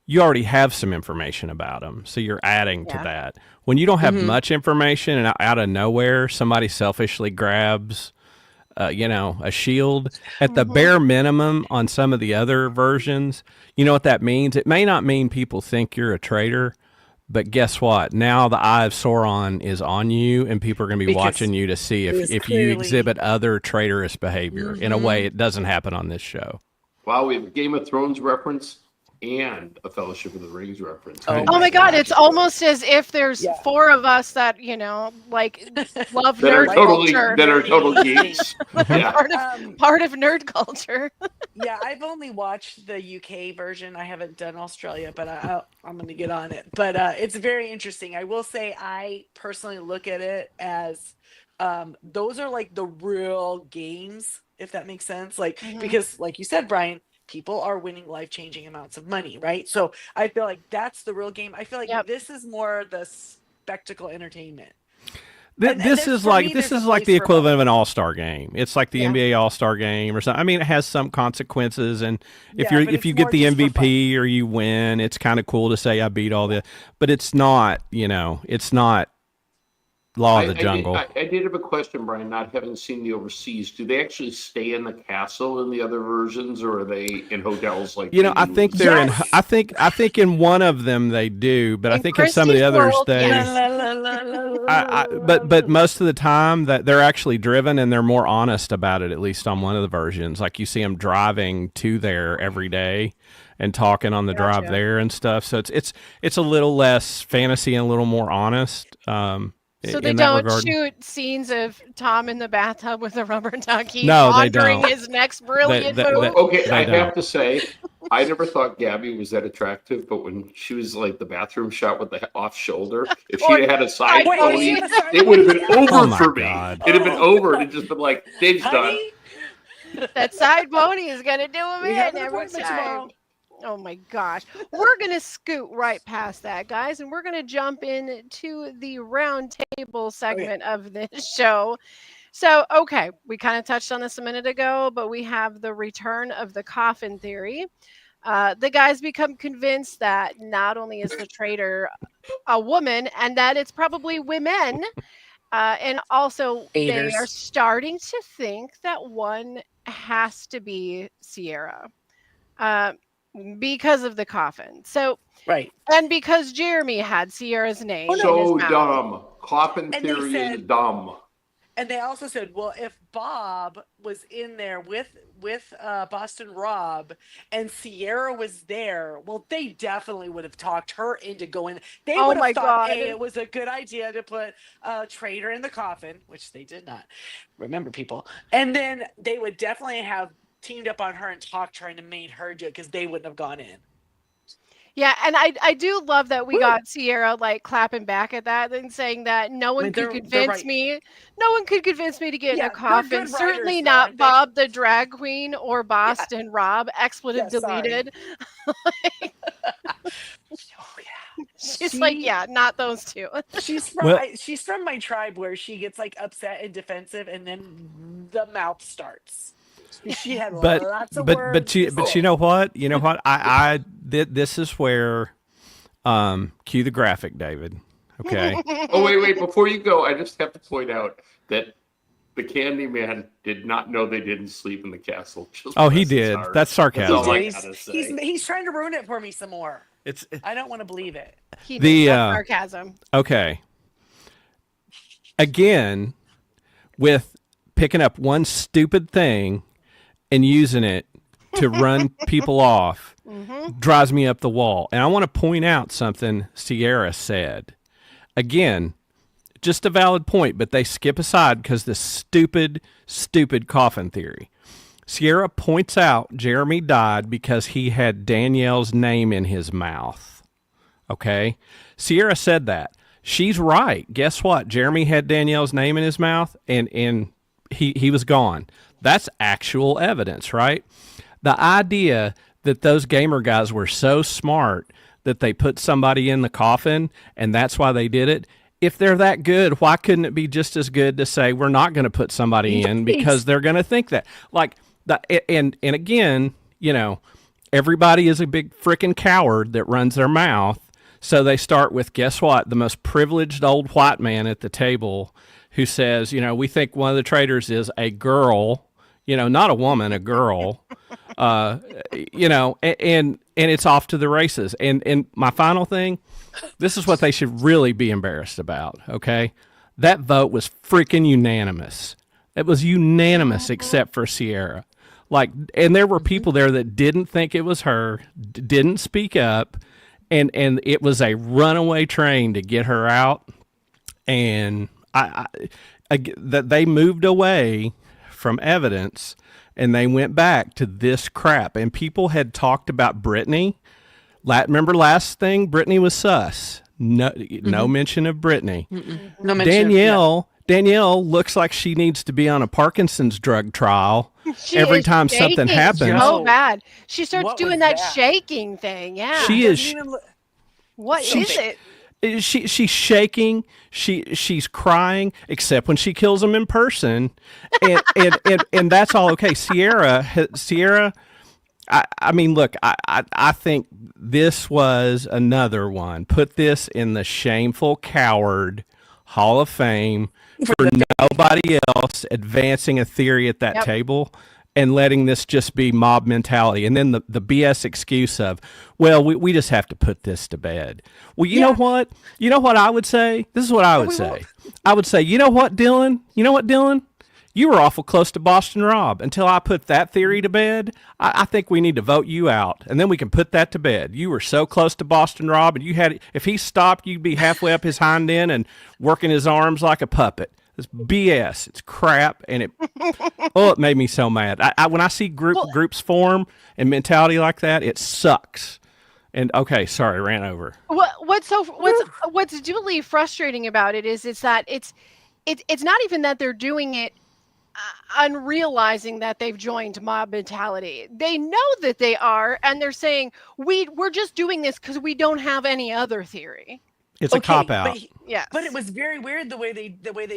you already have some information about them, so you're adding to Yeah. that. When you don't have much information and out of nowhere somebody selfishly grabs a shield at the bare minimum on some of the other versions, you know what that means? It may not mean people think you're a traitor, but guess what? Now the eye of Sauron is on you, and people are going to be Because watching you to see it was if you clearly- exhibit other traitorous behavior in a way it doesn't happen on this show. Wow, we have a Game of Thrones reference. and a Fellowship of the Rings reference. Oh Oh my God, it's gosh. almost as if there's Yeah. 4 of us that, like love that are nerd totally culture. that are Nerdy total things. geeks. Yeah. Part of nerd culture. Yeah, I've only watched the UK version. I haven't done Australia, but I'm going to get on it. But it's very interesting. I will say I personally look at it as those are like the real games, if that makes sense. Like, because like you said, Brian, people are winning life-changing amounts of money, right? So I feel like that's the real game. I feel like Yep. this is more the spectacle entertainment. This there's- is for like me, this there's a is like place the for equivalent of both. an all-star game. It's like the Yeah. NBA all-star game or something. I mean, it has some consequences, and if Yeah, but if it's you get more the just for fun. MVP or you win, it's kind of cool to say I beat all the. But it's not, it's not Law of the Jungle. I did have a question, Brian, not having seen the overseas. Do they actually stay in the castle in the other versions, or are they in hotels like they I do think in they're in. Yes. I think in one of them they do, but I In think in some of the Christie's others World, they. yes. But most of the time that they're actually driven and they're more honest about it. At least on one of the versions, like you see them driving to there every day and talking on the drive Gotcha. there and stuff. So it's a little less fantasy and a little more honest. So in they that don't regard. shoot scenes of Tom in the bathtub with a rubber ducky No, they pondering don't. his next brilliant They- move. Okay, They I don't. have to say, I never thought Gabby was that attractive, but when she was like the bathroom shot with the off shoulder, if Or she had had a side side Wait, pony, is she in the side it would have pony? been over Oh my for me. God. It'd have been over, and it'd just been like, Dave's done. Honey, That side pony is gonna do him we have in an every appointment time. tomorrow. Oh my gosh. We're going to scoot right past that, guys, and we're going to jump into the round table segment of this show. So, okay, we kind of touched on this a minute ago, but we have the return of the coffin theory. The guys become convinced that not only is the traitor a woman and that it's probably women, and also they are Haters. starting to think that one has to be Sierra. Uh, because of the coffin. So, Right. and because Jeremy had Sierra's name in his So mouth. dumb. Coffin And they theory is said- dumb. And they also said, well, if Bob was in there with Boston Rob and Sierra was there, well, they definitely would have talked her into going. They Oh would my have thought, God. hey, it was a good idea to put a traitor in the coffin, which they did not. Remember, people. And then they would definitely have teamed up on her and talked her into made her do it because they wouldn't have gone in. Yeah, and I do love that we got Sierra like clapping back at that and saying that no one mean, could they're convince right. me. No one could convince me to get in Yeah, a they're coffin. good Certainly writers, though, not aren't they? Bob the drag queen or Boston Rob. Expletive Yeah, sorry. deleted. Oh yeah. She's like, yeah, not those two. She's from Well- she's from my tribe where she gets like upset and defensive, and then the mouth starts. She had lots of words. But you know what? You know what? This is where cue the graphic, David. Okay. Oh, wait. Before you go, I just have to point out that the Candyman did not know they didn't sleep in the castle. Just Oh, he bless his did. heart. That's sarcasm. That's all I he's, gotta say. he's trying to ruin it for me some more. It's I don't want to believe it. He The, did. That's sarcasm. okay. Again, with picking up one stupid thing and using it to run people off drives me up the wall. And I want to point out something Sierra said. Again, just a valid point, but they skip aside because this stupid coffin theory. Sierra points out Jeremy died because he had Danielle's name in his mouth. Okay? Sierra said that. She's right. Guess what? Jeremy had Danielle's name in his mouth and he was gone. That's actual evidence, right? The idea that those gamer guys were so smart that they put somebody in the coffin and that's why they did it. If they're that good, why couldn't it be just as good to say we're not going to put somebody in because they're going to think that? Like and again, everybody is a big freaking coward that runs their mouth. So they start with, guess what? The most privileged old white man at the table who says, we think one of the traitors is a girl, not a woman, a girl, and it's off to the races. And my final thing, this is what they should really be embarrassed about. Okay. That vote was freaking unanimous. It was unanimous except for Sierra. Like, and there were people there that didn't think it was her, didn't speak up, and it was a runaway train to get her out. And that they moved away from evidence and they went back to this crap. And people had talked about Brittany. Remember last thing, Brittany was sus. No mention of Brittany. No mention Danielle looks like she needs to be on a Parkinson's drug trial She every is time something shaking happens. so bad. She starts What doing was that that? shaking thing. Yeah. She Doesn't is. even look- What is something. it? She's shaking. She's crying, except when she kills him in person, and that's all okay. Sierra. I mean, look, I think this was another one. Put this in the shameful coward Hall of Fame for nobody else advancing a theory at that Yep. table and letting this just be mob mentality. And then the BS excuse of, well, we just have to put this to bed. Well, you know what? You know what I would say? This is what I would say. I would say, you know what, Dylan? You know what, Dylan? You were awful close to Boston Rob. Until I put that theory to bed, I think we need to vote you out, and then we can put that to bed. You were so close to Boston Rob, and you had, if he stopped, you'd be halfway up his hind end and working his arms like a puppet. It's BS. It's crap, and it made me so mad. When I see groups form and mentality like that, it sucks. And okay, sorry, ran over. What's duly frustrating about it is that it's not even that they're doing it unrealizing that they've joined mob mentality. They know that they are, and they're saying we're just doing this because we don't have any other theory. It's a cop out. Yes. But it was very weird the way they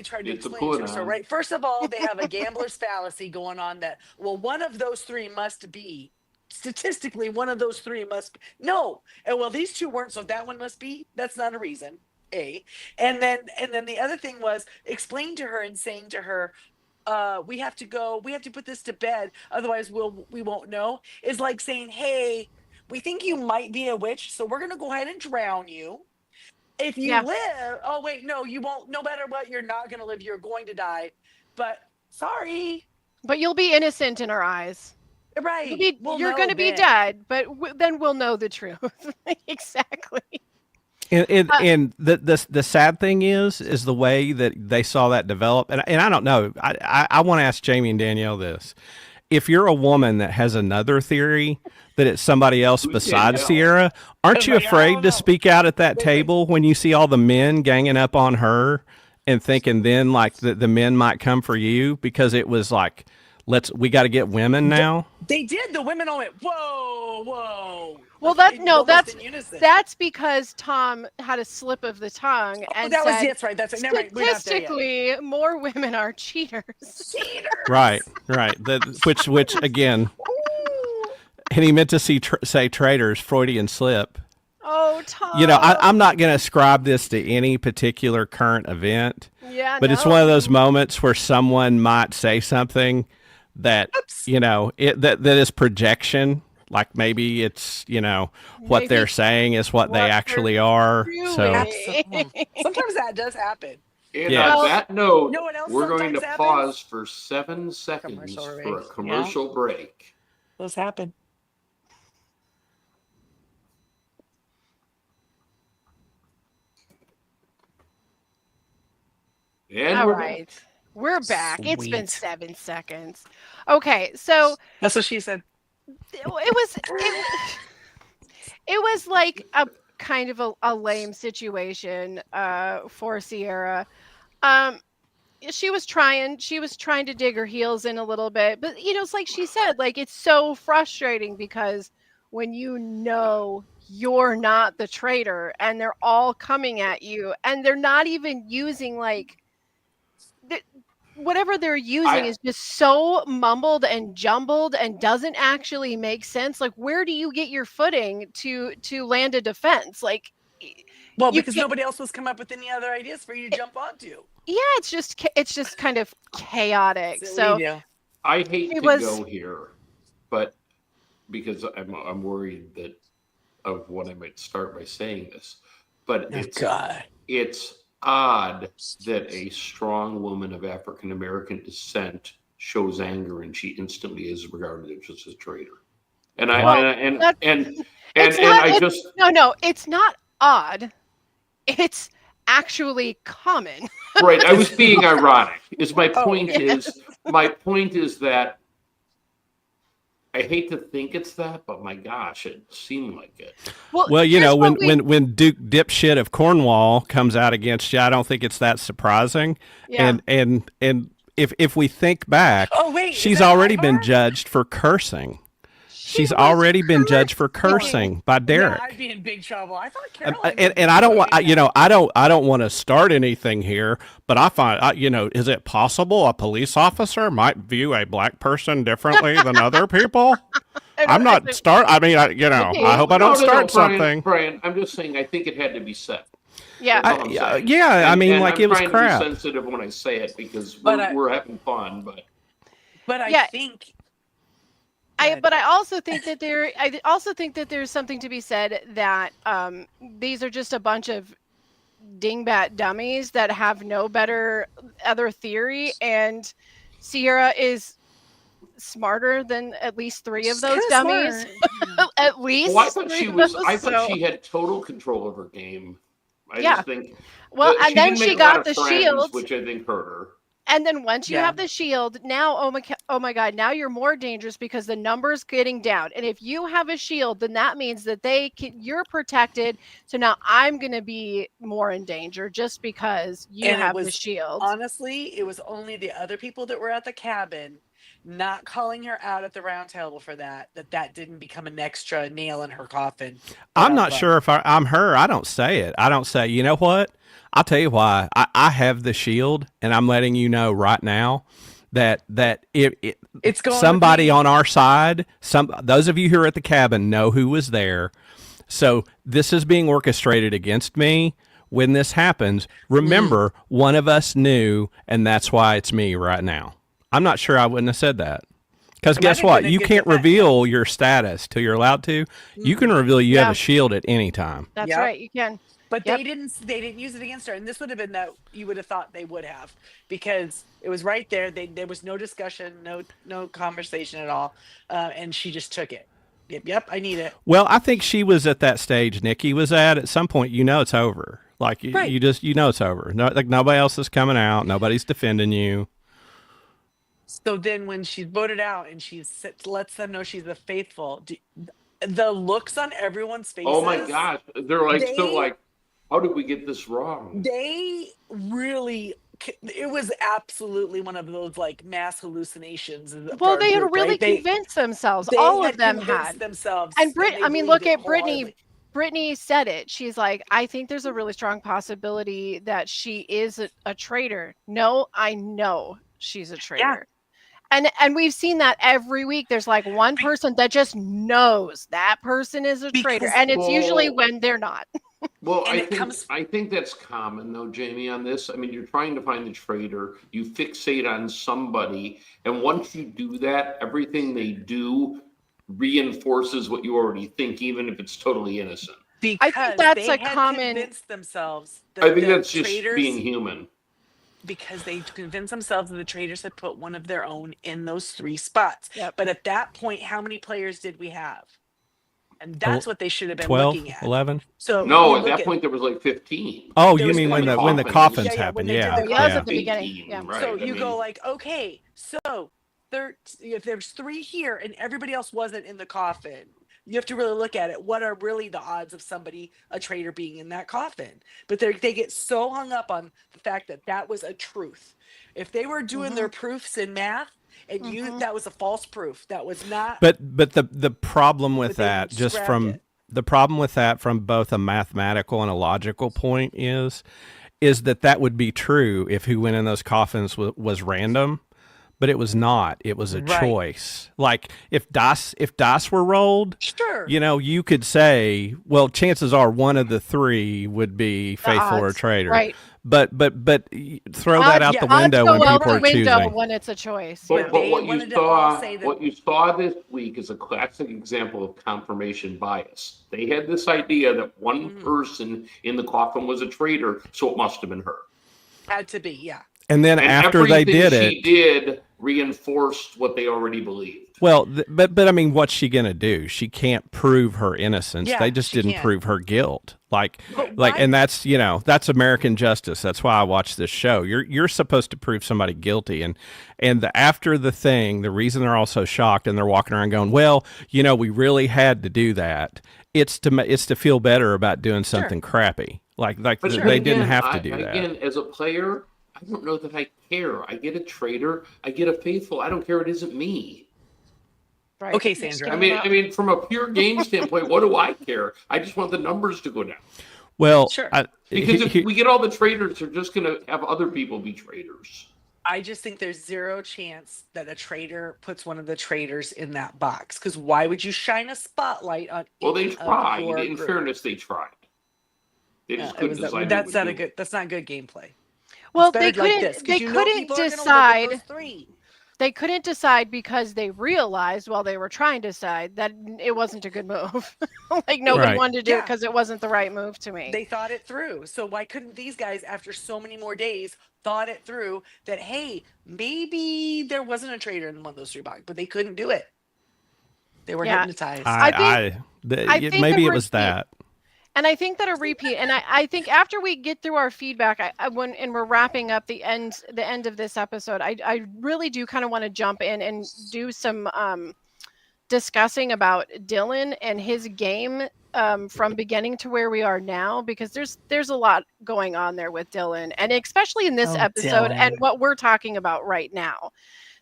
tried to It's a explain it to her. So, put-on. right, first of all, they have a gambler's fallacy going on that, well, one of those three must be, statistically, one of those three must be. No. And well, these two weren't, so that one must be. That's not a reason. And then the other thing was explain to her and saying to her, we have to put this to bed, otherwise we won't know, is like saying, hey, we think you might be a witch, so we're gonna go ahead and drown you. If you live, oh wait, no, you won't. No matter what, you're not gonna live. You're going to die. But sorry, but you'll be innocent in our eyes. right? You're going to be dead, but then we'll know the truth. Exactly. And the sad thing is the way that they saw that develop. And I don't know. I want to ask Jamie and Danielle this. If you're a woman that has another theory that it's somebody else besides Sierra, aren't you afraid to speak out at that table when you see all the men ganging up on her and thinking then like the men might come for you because it was like, we got to get women now? They did. The women all went, whoa, whoa. Well, that's because Tom had a slip of the tongue and that's right. That's right. Never mind. We're not there yet. Statistically, more women are cheaters. Right. Which again, and he meant to say traitors, Freudian slip. Oh, Tom. You know, I'm not going to ascribe this to any particular current event. Yeah, but it's one of those moments where someone might say something that that is projection. Like maybe it's what they're saying is what they actually are. So sometimes that does happen. And on that note, we're going to pause for 7 seconds for a commercial break. Those happen. And all right. We're back. Sweet. It's been 7 seconds. Okay, so that's what she said. It was like a kind of a lame situation for Sierra. She was trying to dig her heels in a little bit, but it's like she said, like it's so frustrating because when you're not the traitor and they're all coming at you and they're not even using like whatever they're using is just so mumbled and jumbled and doesn't actually make sense. Like, where do you get your footing to land a defense? Like, well, because nobody else was come up with any other ideas for you to jump onto. Yeah, it's just kind of chaotic. So I hate to go here, but because I'm worried that of what I might start by saying this, but it's odd that a strong woman of African American descent shows anger, and she instantly is regarded as a traitor. And I Well, and I just no, it's not odd. It's actually common. right. I was being ironic. Oh, okay. My point is that I hate to think it's that, but my gosh, it seemed like it. Well, you here's know, what we, when Duke Dipshit of Cornwall comes out against you, I don't think it's that surprising. yeah. And if we think back, Oh, wait. Is she's that already been Ivar? judged for cursing. She She's was already been judged for cursing. cursing by Yeah, Derek. I'd be in big trouble. I thought Caroline. And I don't want I don't want to start anything here, but I find is it possible a police officer might view a black person differently than other people? I'm not start. I mean, I hope I don't start something. Brian, I'm just saying. I think it had to be said. Yeah. That's all I'm saying. I mean, and like I'm it was trying crap. to be sensitive when I say it because But we're having fun. But I Yeah. think. But I also think that there's something to be said that these are just a bunch of dingbat dummies that have no better other theory, and Sierra is smarter than at least three of She's those kinda dummies. smart. At least. Well, I thought three of those, I thought so- she had total control of her game. I Yeah. just think. Well, and then didn't she make a lot got of the friends, shield. which I think hurt her. And then once you Yeah. have the shield, now oh my god, now you're more dangerous because the number's getting down. And if you have a shield, then that means that you're protected. So now I'm going to be more in danger just because you And it have the was shield. Honestly, it was only the other people that were at the cabin not calling her out at the round table for that didn't become an extra nail in her coffin. I'm not sure if I'm her. I don't say it. I don't say, you know what? I'll tell you why. I have the shield, and I'm letting you know right now that if It's going with somebody me. on our side, those of you who are at the cabin know who was there. So this is being orchestrated against me. When this happens, remember, one of us knew, and that's why it's me right now. I'm not sure I wouldn't have said that. Because Am I guess what? gonna You get can't to that? reveal your status till you're allowed to. You can reveal you have Yeah. a shield at any time. That's Yep. right, you can. But Yep. they didn't use it against her, and this would have been that you would have thought they would have, because it was right there. There was no discussion, no conversation at all, and she just took it. Yep, I need it. Well, I think she was at that stage Nikki was at some point, it's over. Like Right. you just, it's over. No, like nobody else is coming out. Nobody's defending you. So then, when she's voted out and lets them know she's the faithful, the looks on everyone's faces. Oh my gosh, they're like still They- like, how did we get this wrong? They really. It was absolutely one of those like mass hallucinations. Well, they had really convinced themselves. All of them had. Themselves. And they I mean, believed look it at Brittany. wholeheartedly. Brittany said it. She's like, I think there's a really strong possibility that she is a traitor. No, I know she's a traitor. And we've seen that every week. There's like one person that just knows that person is a traitor. Because- And it's usually Well- when they're not. Well, And I think that's common though, Jamie, on this. I mean, you're trying to find the traitor, you fixate on somebody, and once you do that, everything they do reinforces what you already think, even if it's totally innocent. Because I think that's they a had common. convinced themselves that I think the that's just traitors, being human. because they convinced themselves that the traitors had put one of their own in those 3 spots. Yep. But at that point, how many players did we have? And that's what they should have been 12, looking at. 11? So No, you at look that point there was like 15. Oh, There you was mean when the coffins. coffins Yeah, when happened? they did Yeah. the Yeah, that was Yeah. at the beginning. 15, Yeah. right, so I you go mean, like, okay, so if there's 3 here and everybody else wasn't in the coffin, you have to really look at it. What are really the odds of a traitor being in that coffin? But they get so hung up on the fact that was a truth. If they were doing their proofs in math, and that was a false proof. That was not. But the problem with But they that, just scrapped from it. the problem with that from both a mathematical and a logical point is that would be true if who went in those coffins was random, but it was not. It was a Right. choice. Like if dice were rolled, Sure. you could say, well, chances are one of the 3 would be faithful or odds, traitor. right. But throw that out the window when Odds go out people the are window choosing. when it's a choice. But, Yeah. but They what you wanted to all say that- what you saw this week is a classic example of confirmation bias. They had this idea that one person in the coffin was a traitor, so it must have been her. Had to be, yeah. And then And after they everything did she it, did reinforced what they already believed. Well, but I mean, what's she gonna do? She can't prove her innocence. Yeah, They just she didn't can't. prove her guilt. But why? And that's that's American justice. That's why I watch this show. You're supposed to prove somebody guilty, and after the thing, the reason they're all so shocked and they're walking around going, well, we really had to do that. It's to feel better about doing something crappy. Like But they again, didn't have to do that. Again, as a player, I don't know that I care. I get a traitor. I get a faithful. I don't care. It isn't me. Right. Okay, Sandra. I mean, from a pure game standpoint, what do I care? I just want the numbers to go down. Well, Sure. Because if we get all the traitors, they're just going to have other people be traitors. I just think there's zero chance that a traitor puts one of the traitors in that box. Because why would you shine a spotlight on? Well, they any of tried. your In group? fairness, they tried. They just It couldn't was decide. that's not a good. That's not good gameplay. Well, It's better they like couldn't. this, 'cause They you know couldn't people are gonna look at decide. those three. They couldn't decide because they realized while they were trying to decide that it wasn't a good move. Like nobody Right. wanted to do it Yeah. because it wasn't the right move to me. They thought it through. So why couldn't these guys, after so many more days, thought it through that hey, maybe there wasn't a traitor in one of those three boxes, but they couldn't do it. They were Yeah. hypnotized. I think maybe a it was repeat- that. And I think that a repeat, and I think after we get through our feedback, and we're wrapping up the end of this episode, I really do kind of want to jump in and do some discussing about Dylan and his game from beginning to where we are now, because there's a lot going on there with Dylan, and especially in this episode and Dylan. what we're talking about right now.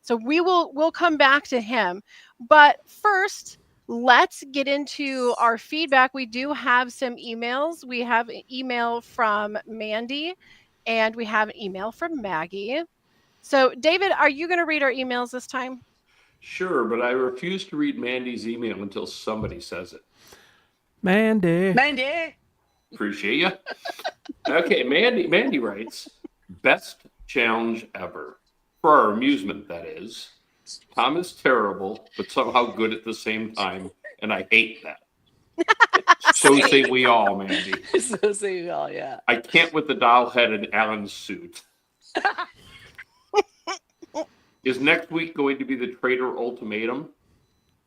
So we'll come back to him, but first, let's get into our feedback. We do have some emails. We have an email from Mandy and we have an email from Maggie. So, David, are you going to read our emails this time? Sure, but I refuse to read Mandy's email until somebody says it. Mandy. Appreciate you. Okay, Mandy writes, best challenge ever. For our amusement, that is. Tom is terrible, but somehow good at the same time, and I hate that. So say we all, Mandy. So say we all, yeah. I can't with the doll head and Alan's suit. Is next week going to be the traitor ultimatum?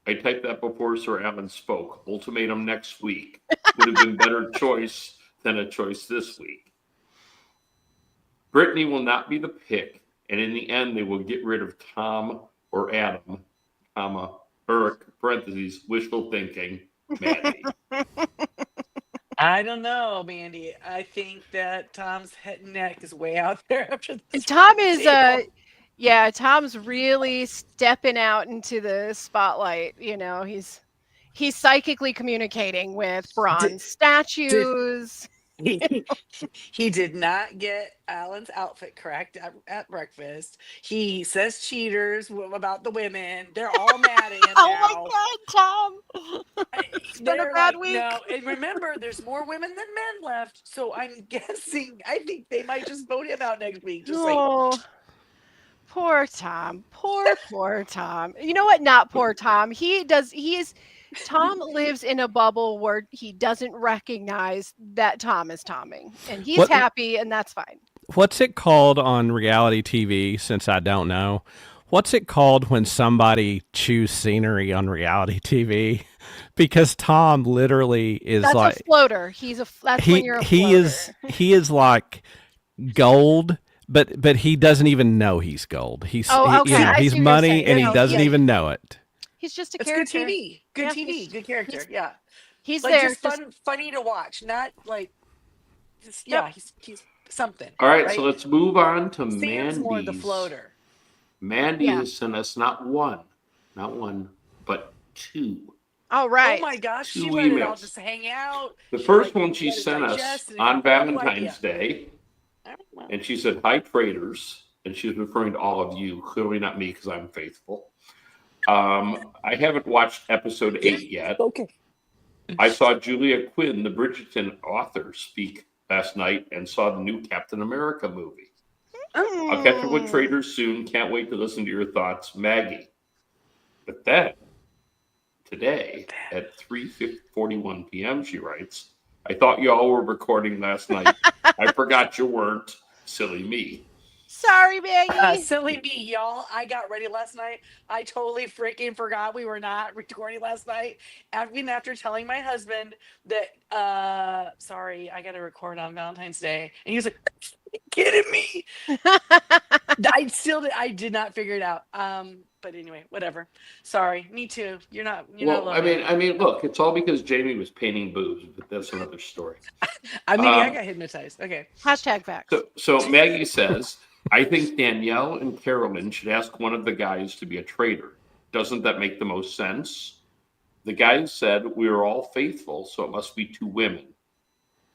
I typed that before Sir Alan spoke. Ultimatum next week would have been better choice than a choice this week. Brittany will not be the pick, and in the end, they will get rid of Tom or Adam, comma, or parentheses, wishful thinking, Mandy. I don't know, Mandy. I think that Tom's head and neck is way out there after this. Tom is Tom's really stepping out into the spotlight. He's psychically communicating with bronze statues. He did not get Alan's outfit correct at breakfast. He says cheaters about the women. They're all mad at him now. Oh my God, Tom! It's been a bad week. No, and remember, there's more women than men left. So I'm guessing. I think they might just vote him out next week. Just like, poor Tom. Poor Tom. You know what? Not poor Tom. Tom lives in a bubble where he doesn't recognize that Tom is Tomming, and he's happy, and that's fine. What's it called on reality TV, since I don't know? What's it called when somebody chews scenery on reality TV? Because Tom literally is that's a floater. When you're a floater. He is like gold, but he doesn't even know he's gold. He's he's money, and he doesn't even know it. He's just a it's character. Good TV. Good TV. Good character. Yeah. He's like there. Just funny to watch. Not like, just, he's something. All right, so let's move on to Sam's Mandy's. more the floater. Mandy has sent us not one, but two. All right. Oh my gosh, she Two let it emails. all just hang out. The first one she sent us on Valentine's Day, and she said, "Hi, traitors," and she's referring to all of you, clearly not me because I'm faithful. I haven't watched episode 8 yet. Okay. I saw Julia Quinn, the Bridgerton author, speak last night and saw the new Captain America movie. I'll catch up with Traitors soon. Can't wait to listen to your thoughts, Maggie. But then, today at 3:41 p.m., she writes, I thought you all were recording last night. I forgot you weren't. Silly me. Sorry, Maggie. Silly me, y'all. I got ready last night. I totally freaking forgot we were not recording last night. Even after telling my husband that, sorry, I got to record on Valentine's Day. And he was like, "Are you kidding me?" I did not figure it out. But anyway, whatever. Sorry. Me too. You're not Well, alone, Maggie. look, it's all because Jamie was painting boobs, but that's another story. Maybe I Um, got hypnotized. Okay. Hashtag facts. so Maggie says, I think Danielle and Carolyn should ask one of the guys to be a traitor. Doesn't that make the most sense? The guys said we are all faithful, so it must be 2 women.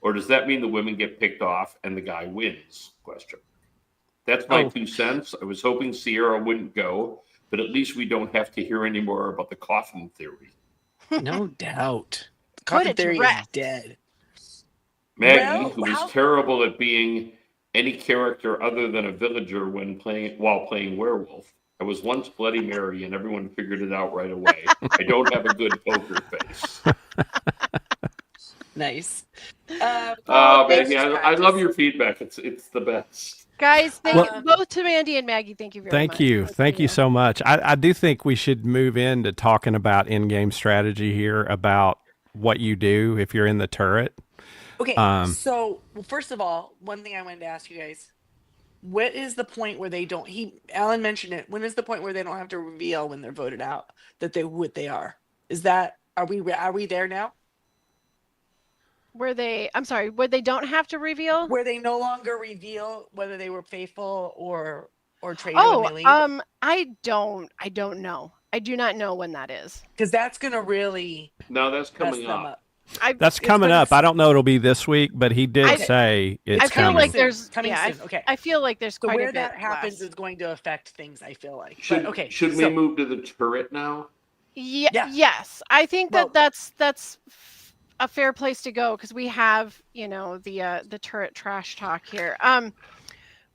Or does that mean the women get picked off and the guy wins? Question. That's my Oh, 2 cents. I was hoping Sierra wouldn't go, but at least we don't have to hear any more about the coffin theory. no doubt. The Put coffin it to theory is rest. dead. Maggie, Well, who is how terrible at being any character other than a villager while playing werewolf. I was once Bloody Mary, and everyone figured it out right away. I don't have a good poker face. nice. Well, it's Maggie, just I love practice. your feedback. It's the best. Guys, thank Well- you both to Mandy and Maggie. Thank you very much. Thank you. Thank you so much. I do think we should move into talking about in-game strategy here, about what you do if you're in the turret. Okay, Um, so well, first of all, one thing I wanted to ask you guys: what is the point where they don't? Alan mentioned it. When is the point where they don't have to reveal when they're voted out that they what they are? Is that are we there now? I'm sorry, where they don't have to reveal? Where they no longer reveal whether they were faithful or traitor when Oh, they leave? I don't know. I do not know when that is. Because that's gonna really No, that's mess coming them up. up. that's It's coming gonna up. I don't know it'll be this week, but he did I- say it's I feel coming. like soon. there's Coming yeah, soon. Okay. I feel like there's So quite a where bit that happens less. is going to affect things, I feel like. Should But okay, should we so move to the turret now? Yeah, yeah. yes. I think Well, that's a fair place to go because we have, the turret trash talk here.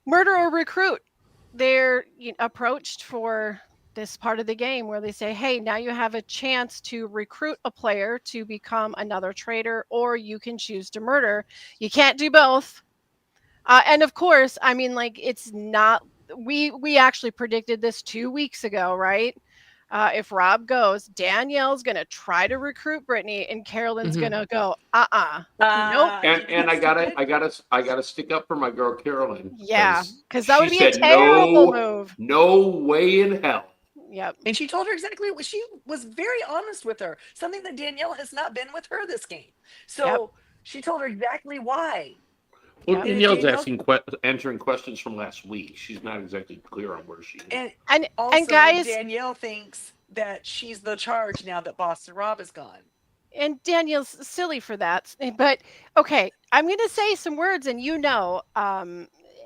Murder or recruit. They're approached for this part of the game where they say, "Hey, now you have a chance to recruit a player to become another traitor, or you can choose to murder. You can't do both." And of course, I mean, like it's not. We actually predicted this 2 weeks ago, right? If Rob goes, Danielle's gonna try to recruit Brittany, and Carolyn's mhm. gonna go, nope. And I gotta stick up for my girl Carolyn, Yeah, because because that she would be a said terrible move. no way in hell. Yep. And she told her exactly what she was very honest with her, something that Danielle has not been with her this game. So she told her exactly why. Well, Yep. And Danielle's answering questions from last week. She's not exactly clear on where she is. And And also guys, Danielle thinks that she's the charge now that Boston Rob is gone. and Danielle's silly for that. But okay, I'm going to say some words, and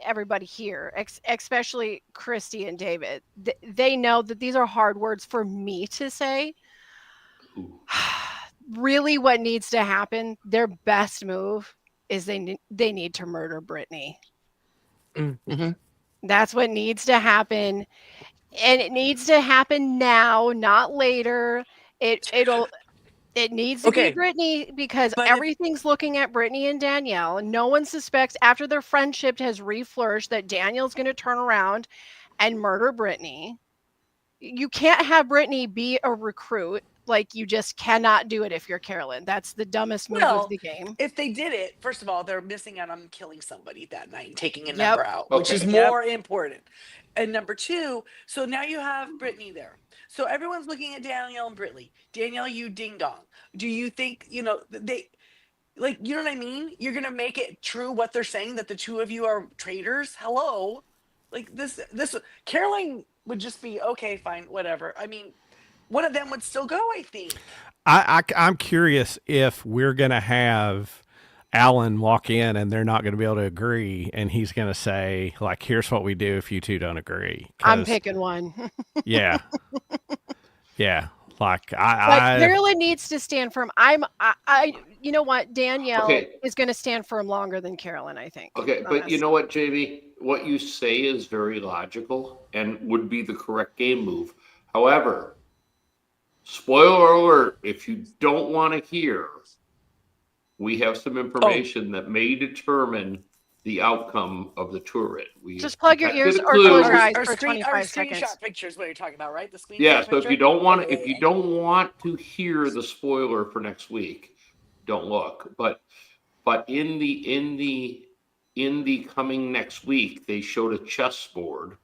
everybody here, especially Christy and David, they know that these are hard words for me to say. Ooh. Really, what needs to happen? Their best move is they need to murder Brittany. Mm-hmm. That's what needs to happen, and it needs to happen now, not later. It needs to be Okay, Brittany because but if everything's looking at Brittany and Danielle. No one suspects after their friendship has reflourished that Danielle's going to turn around and murder Brittany. You can't have Brittany be a recruit. Like, you just cannot do it if you're Carolyn. That's the dumbest move of well, the game. if they did it, first of all, they're missing out on killing somebody that night and taking a Yep. number out, which is Okay. Yep. more important. And number two, so now you have Brittany there. So everyone's looking at Danielle and Brittany. Danielle, you ding dong. Do you think, they like, you know what I mean? You're gonna make it true what they're saying that the two of you are traitors? Hello. Like this Caroline would just be okay, fine, whatever. I mean, one of them would still go, I think. I'm curious if we're gonna have Alan walk in and they're not going to be able to agree, and he's going to say, like, "Here's what we do if you two don't agree." I'm picking one. Yeah, yeah. Like But Carolyn needs to stand firm. You know what? Danielle Okay. is going to stand firm longer than Carolyn, I think. Okay, on but this. you know what, Jamie? What you say is very logical and would be the correct game move. However, spoiler alert, if you don't want to hear, we have some information that may determine the outcome of the tournament. We Just plug your got ears good or close your clues. eyes for 25 screenshot seconds. pictures. What you're talking about, right? The Yeah, screenshot so if you picture. don't want Okay, if you don't want to hear the spoiler for next week, don't look. But in the coming next week, they showed a chessboard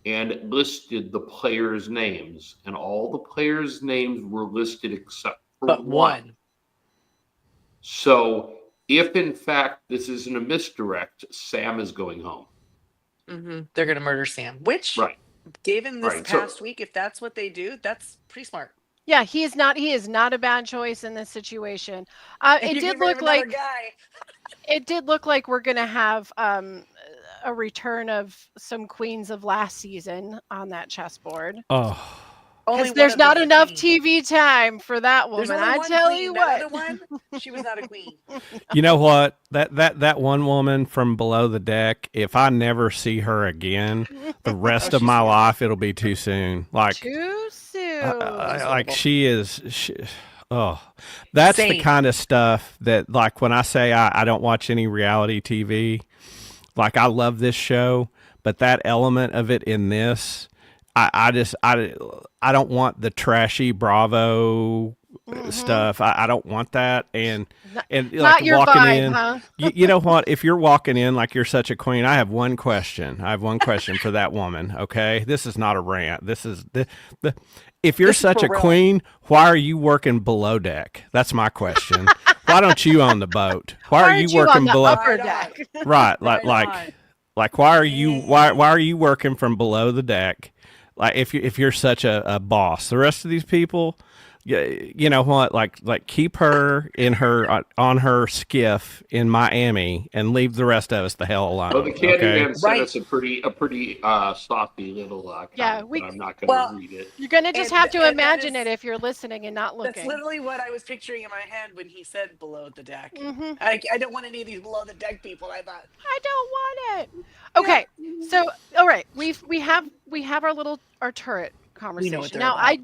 and it listed the players' names, and all the players' names were listed except for but one. one. So if in fact this isn't a misdirect, Sam is going home. They're gonna murder Sam, which, Right. given this Right. So past week, if that's what they do, that's pretty smart. Yeah, he is not a bad choice in this situation. If It you did get rid of look another like guy, we're gonna have a return of some queens of last season on that chessboard. Oh, only Because one there's of them's not a enough queen. TV time for that There's woman. only I one tell you queen. That what. other one, she was not a queen. you know what? That one woman from below the deck. If I never see her again, the Oh, rest of she's my horrible. life it'll be too soon. Too She's soon. Like horrible. she is. Oh, that's the Same. kind of stuff that, like, when I say I don't watch any reality TV, like, I love this show, but that element of it in this, I just, I don't want the trashy Bravo Hmm. stuff. I don't want that. Not, And like not your walking vibe, in, huh? you know what? If you're walking in like you're such a queen, I have one question. I have one question for that woman. Okay, this is not a rant. This is the if you're This is such for a real. queen, why are you working below deck? That's my question. Why don't you own the boat? Why are you Aren't you on working the below? upper Right on. deck? Right, Right on. like why are you why Mm. are you working from below the deck? Like if you're such a boss, the rest of these people, you know what? Like keep her in her on her skiff in Miami and leave the rest of us the hell well, the alone. Okay. Candyman sent Right. us a pretty softy little Yeah, comment, but I'm not going Well, to read it. you're gonna just have and to and that imagine it is if you're listening and not that's looking. literally what I was picturing in my head when he said below the deck. Hmm. I don't want any of these below the deck people. I thought, I don't want it. yeah, Okay, so all right, we have our turret we know what conversation. they're Now about.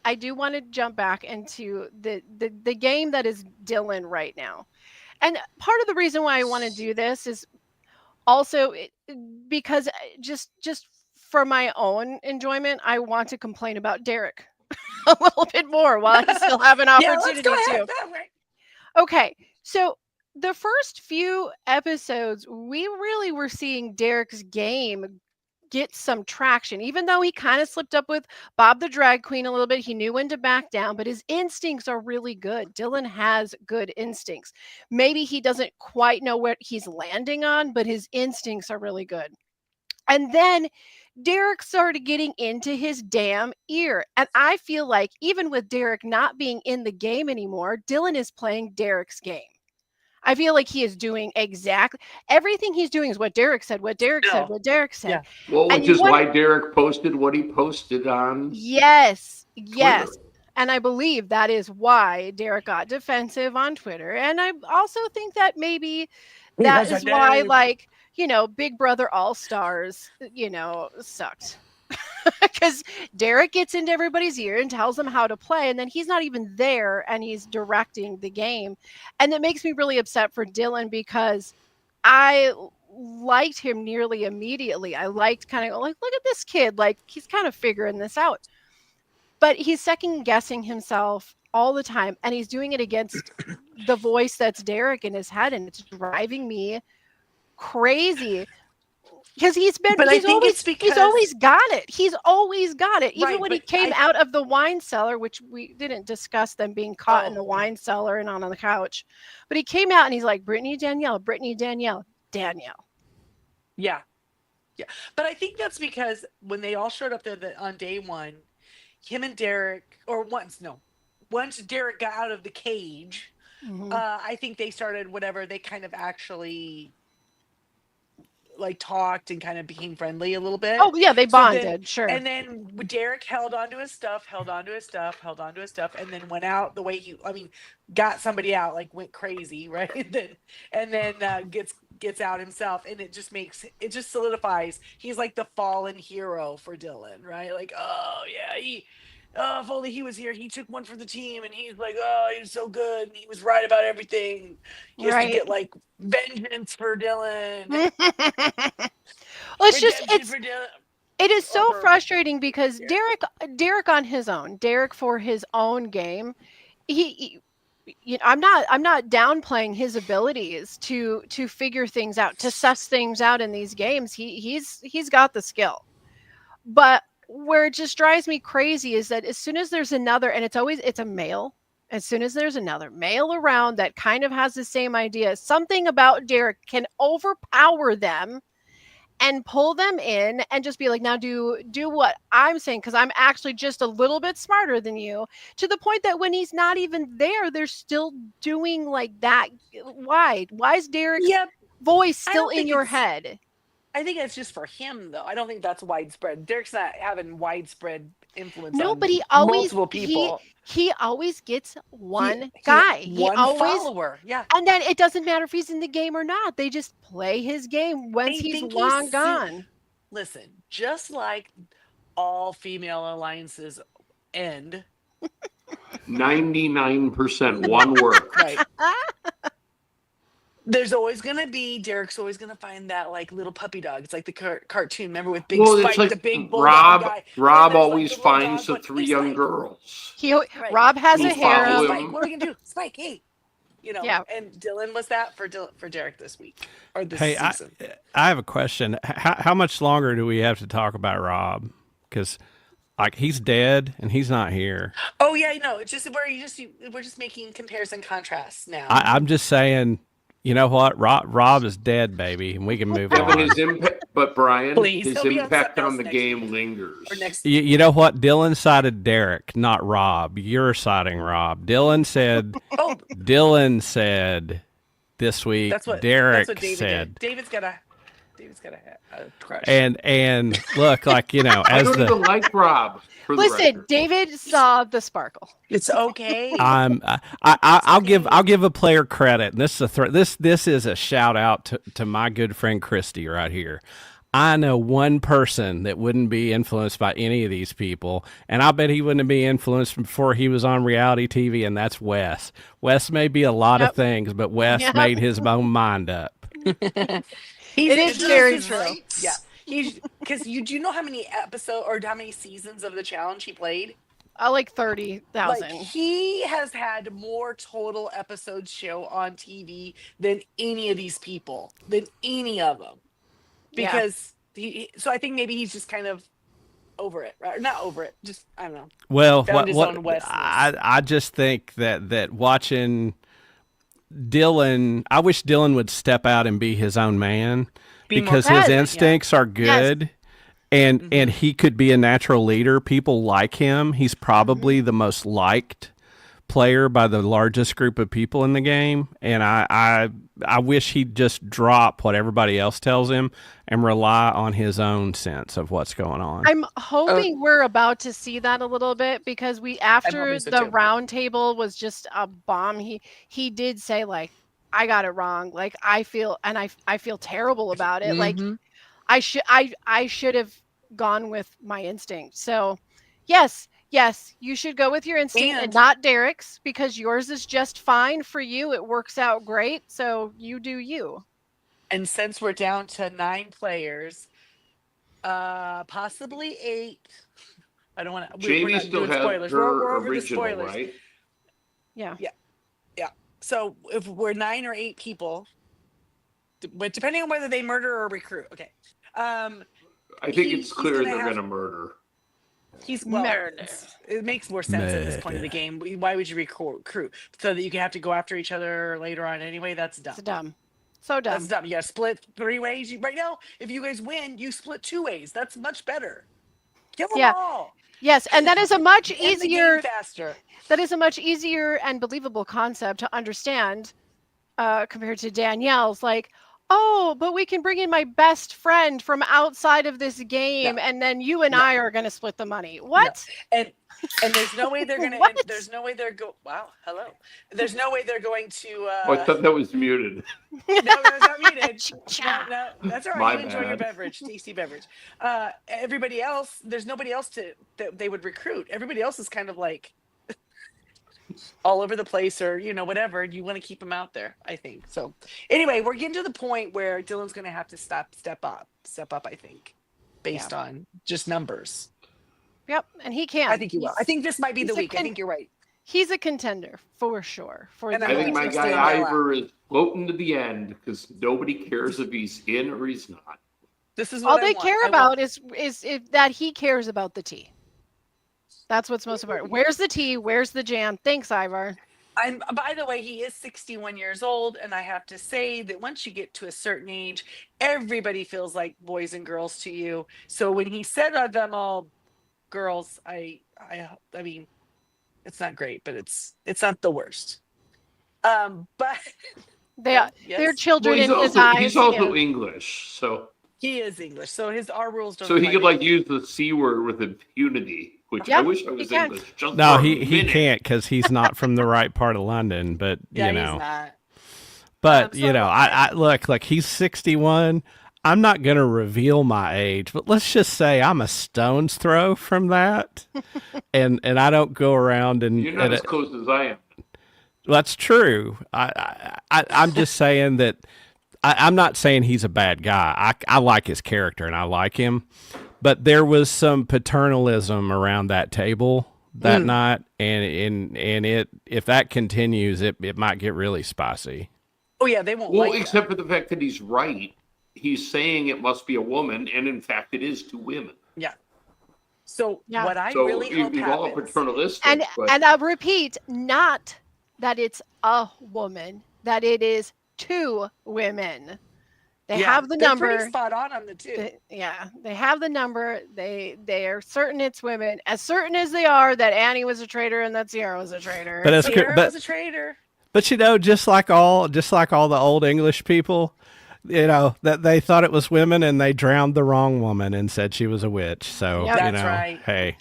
I do want to jump back into the game that is Dylan right now. And part of the reason why I want to do this is also because just for my own enjoyment, I want to complain about Derek a little bit more while I still have an Yeah, let's go opportunity ahead to. that way. Okay, so the first few episodes, we really were seeing Derek's game get some traction, even though he kind of slipped up with Bob the drag queen a little bit. He knew when to back down, but his instincts are really good. Dylan has good instincts. Maybe he doesn't quite know what he's landing on, but his instincts are really good. And then Derek started getting into his damn ear. And I feel like even with Derek not being in the game anymore, Dylan is playing Derek's game. I feel like he is doing exactly everything he's doing is what Derek said, what Derek said, No, what Derek said. yeah, Well, And which you is want why Derek posted what he posted on yes, Twitter. yes. And I believe that is why Derek got defensive on Twitter. And I also think that maybe that because I is why, know. like, Big Brother All Stars, sucked. Because Derek gets into everybody's ear and tells them how to play, and then he's not even there and he's directing the game. And it makes me really upset for Dylan because I liked him nearly immediately. I liked kind of like, look at this kid, like he's kind of figuring this out. But he's second guessing himself all the time, and he's doing it against the voice that's Derek in his head, and it's driving me crazy because But I think it's he's because always got it. He's always got it. Even right, when he but came I out of the wine cellar, which we didn't discuss them being caught in oh the yeah, wine cellar and on the couch, but he came out and he's like Brittany Danielle, Danielle. yeah, yeah. But I think that's because when they all showed up there on day one, him and Derek, or once Derek got out of the cage, Hmm. I think they started whatever they kind of actually like talked and kind of became friendly a little bit. Oh yeah, they So then, bonded, sure. and then Derek held on to his stuff, held on to his stuff, held on to his stuff, and then went out the way I mean, got somebody out, like went crazy, right? And then gets out himself, and it just solidifies he's like the fallen hero for Dylan, right? Like, oh yeah, oh, if only he was here. He took one for the team, and he's like, oh, he was so good, and he was right about everything. He has to Right. get like vengeance for Dylan, Well, it's just redemption for Dylan. it is Or so for frustrating because yeah. Derek on his own, Derek for his own game, he I'm not downplaying his abilities to figure things out, to suss things out in these games. He's got the skill. But where it just drives me crazy is that as soon as there's another, and it's a male, as soon as there's another male around that kind of has the same idea, something about Derek can overpower them and pull them in and just be like, now do what I'm saying, because I'm actually just a little bit smarter than you, to the point that when he's not even there, they're still doing like that. Why is Derek's Yep. voice I still don't in think your it's. head? I think it's just for him, though. I don't think that's widespread. Derek's not having widespread influence No, but on he always multiple people. he always gets He one he guy. He one always, follower. Yeah, and then it doesn't matter if he's in the game or not. They just play his game once I he's think he's long gone. listen. Just like all female alliances end, 99% one word. right? There's always gonna be Derek's always gonna find that like little puppy dog. It's like the cartoon. Remember with Big Well, it's Spike, like the big bulldog Rob. guy, and then Rob there's like the always little finds dog the going, three "Hey, young Spike!" girls He Right? Rob has who a He's like, "Hey, follow harem. Spike, him. what are we gonna do, Spike? Hey, Yeah. And Dylan was that for Derek this week or this Hey, season. I have a question. How much longer do we have to talk about Rob? Because like he's dead and he's not here. Oh yeah, no, it's just we're just making comparison contrasts now. I'm just saying, you know what? Rob is dead, baby, and we can move Yeah, but on. his impact. But Brian, Please, his he'll be on impact something on else the next game week or lingers. next. You know what? Dylan cited Derek, not Rob. You're citing Rob. Oh, Dylan said this week. that's what Derek David did. said, David's got a crush. and look, like I don't even like Rob. For the Listen, record. David saw the sparkle. It's okay. I'll okay. give a player credit. And this is this is a shout out to my good friend Christy right here. I know one person that wouldn't be influenced by any of these people, and I bet he wouldn't be influenced before he was on reality TV, and that's Wes. Wes may be a lot of Yep. things, but Wes Yep. made his own mind up. He's It is this very his true. Yeah. He's because do you know how many episodes or how many seasons of the challenge he played? Like Like 30,000. he has had more total episodes show on TV than any of these people, than any of them. Yeah. Because so I think maybe he's just kind of over it, right? Or not over it, just I don't know. Well, Found his own Wesness. I just think that watching Dylan, I wish Dylan would step out and be his own man Be more because his present, yeah. instincts are good. And he could be a natural leader. People like him. He's probably the most liked player by the largest group of people in the game. And I wish he'd just drop what everybody else tells him and rely on his own sense of what's going on. I'm hoping we're about to see that a little bit, because after hoping so the too. round table was just a bomb, he did say like, I got it wrong. Like I feel terrible about it. Like Mhm. I should have gone with my instinct. So yes, you should go with your instinct and And- not Derek's, because yours is just fine for you. It works out great. So you do you. And since we're down to 9 players, possibly 8. I don't want to. We're Jamie not still doing has spoilers. her We're over the original, spoilers. right? Yeah. So if we're 9 or 8 people, but depending on whether they murder or recruit, okay. I think it's he's clear gonna they're have- going to murder. Murder. It makes more sense at this point of the game. Why would you recruit so that you can have to go after each other later on anyway? That's dumb. It's dumb. So dumb. That's dumb. You got to split 3 ways. Right now, if you guys win, you split 2 ways. That's much better. Kill them Yeah. all. Yes, and that is a much End the game easier faster. that is a much easier and believable concept to understand compared to Danielle's. Like, oh, but we can bring in my best friend from outside of this game, No. and then you and No. I are going to split the money. No. What? And there's no way they're gonna. What? And there's no way they're go. Wow, hello. There's no way they're going to. Oh, I thought that was muted. No, that's not muted. Cha-cha. No, that's all right. My You enjoy your bad. beverage, tasty beverage. Everybody else, there's nobody else that they would recruit. Everybody else is kind of like all over the place, or whatever. You want to keep them out there, I think. So anyway, we're getting to the point where Dylan's going to have to step up. I think, based on just numbers. Yep, and he can. I think he will. I think this might be the he's a week. I think you're right. He's a contender for sure. And I think I'm my gonna guy stand Ivor is floating to the end because nobody cares if he's in or he's not. This is All what I they want. care I about want- is if that he cares about the tea. That's what's most important. Where's the tea? Where's the jam? Thanks, Ivar. By the way, he is 61 years old, and I have to say that once you get to a certain age, everybody feels like boys and girls to you. So when he said them all girls, I mean, it's not great, but it's not the worst. But They're yes, children Well, in his eyes. he's also yeah. English, so he is English, so our rules don't. so he apply could to like him. use the C word with impunity, which I Yep, wish I he was can. English. Just No, for a he minute. can't because he's not from the right part of London. But Yeah, you know, he's not. but so you know, I look like he's 61. I'm not gonna reveal my age, but let's just say I'm a stone's throw from that, and I don't go around and You're not as close as I am. that's true. I'm just saying that I'm not saying he's a bad guy. I like his character and I like him, but there was some paternalism around that table that night, and it if that continues, it might get really spicy. Oh yeah, they won't Well, like except for the fact that he's right. He's saying it must be a woman, and in fact, it is two women. that. Yeah. So Yeah. what I So really hope he's all happens. paternalistic. And but and I'll repeat, not that it's a woman, that it is two women. They Yeah, have the they're number. pretty spot on the two. They have the number. They are certain it's women, as certain as they are that Annie was a traitor and that Sierra was a traitor. But as Sierra but was a traitor. But just like all the old English people, that they thought it was women and they drowned the wrong woman and said she was a witch. So Yep. That's right. hey,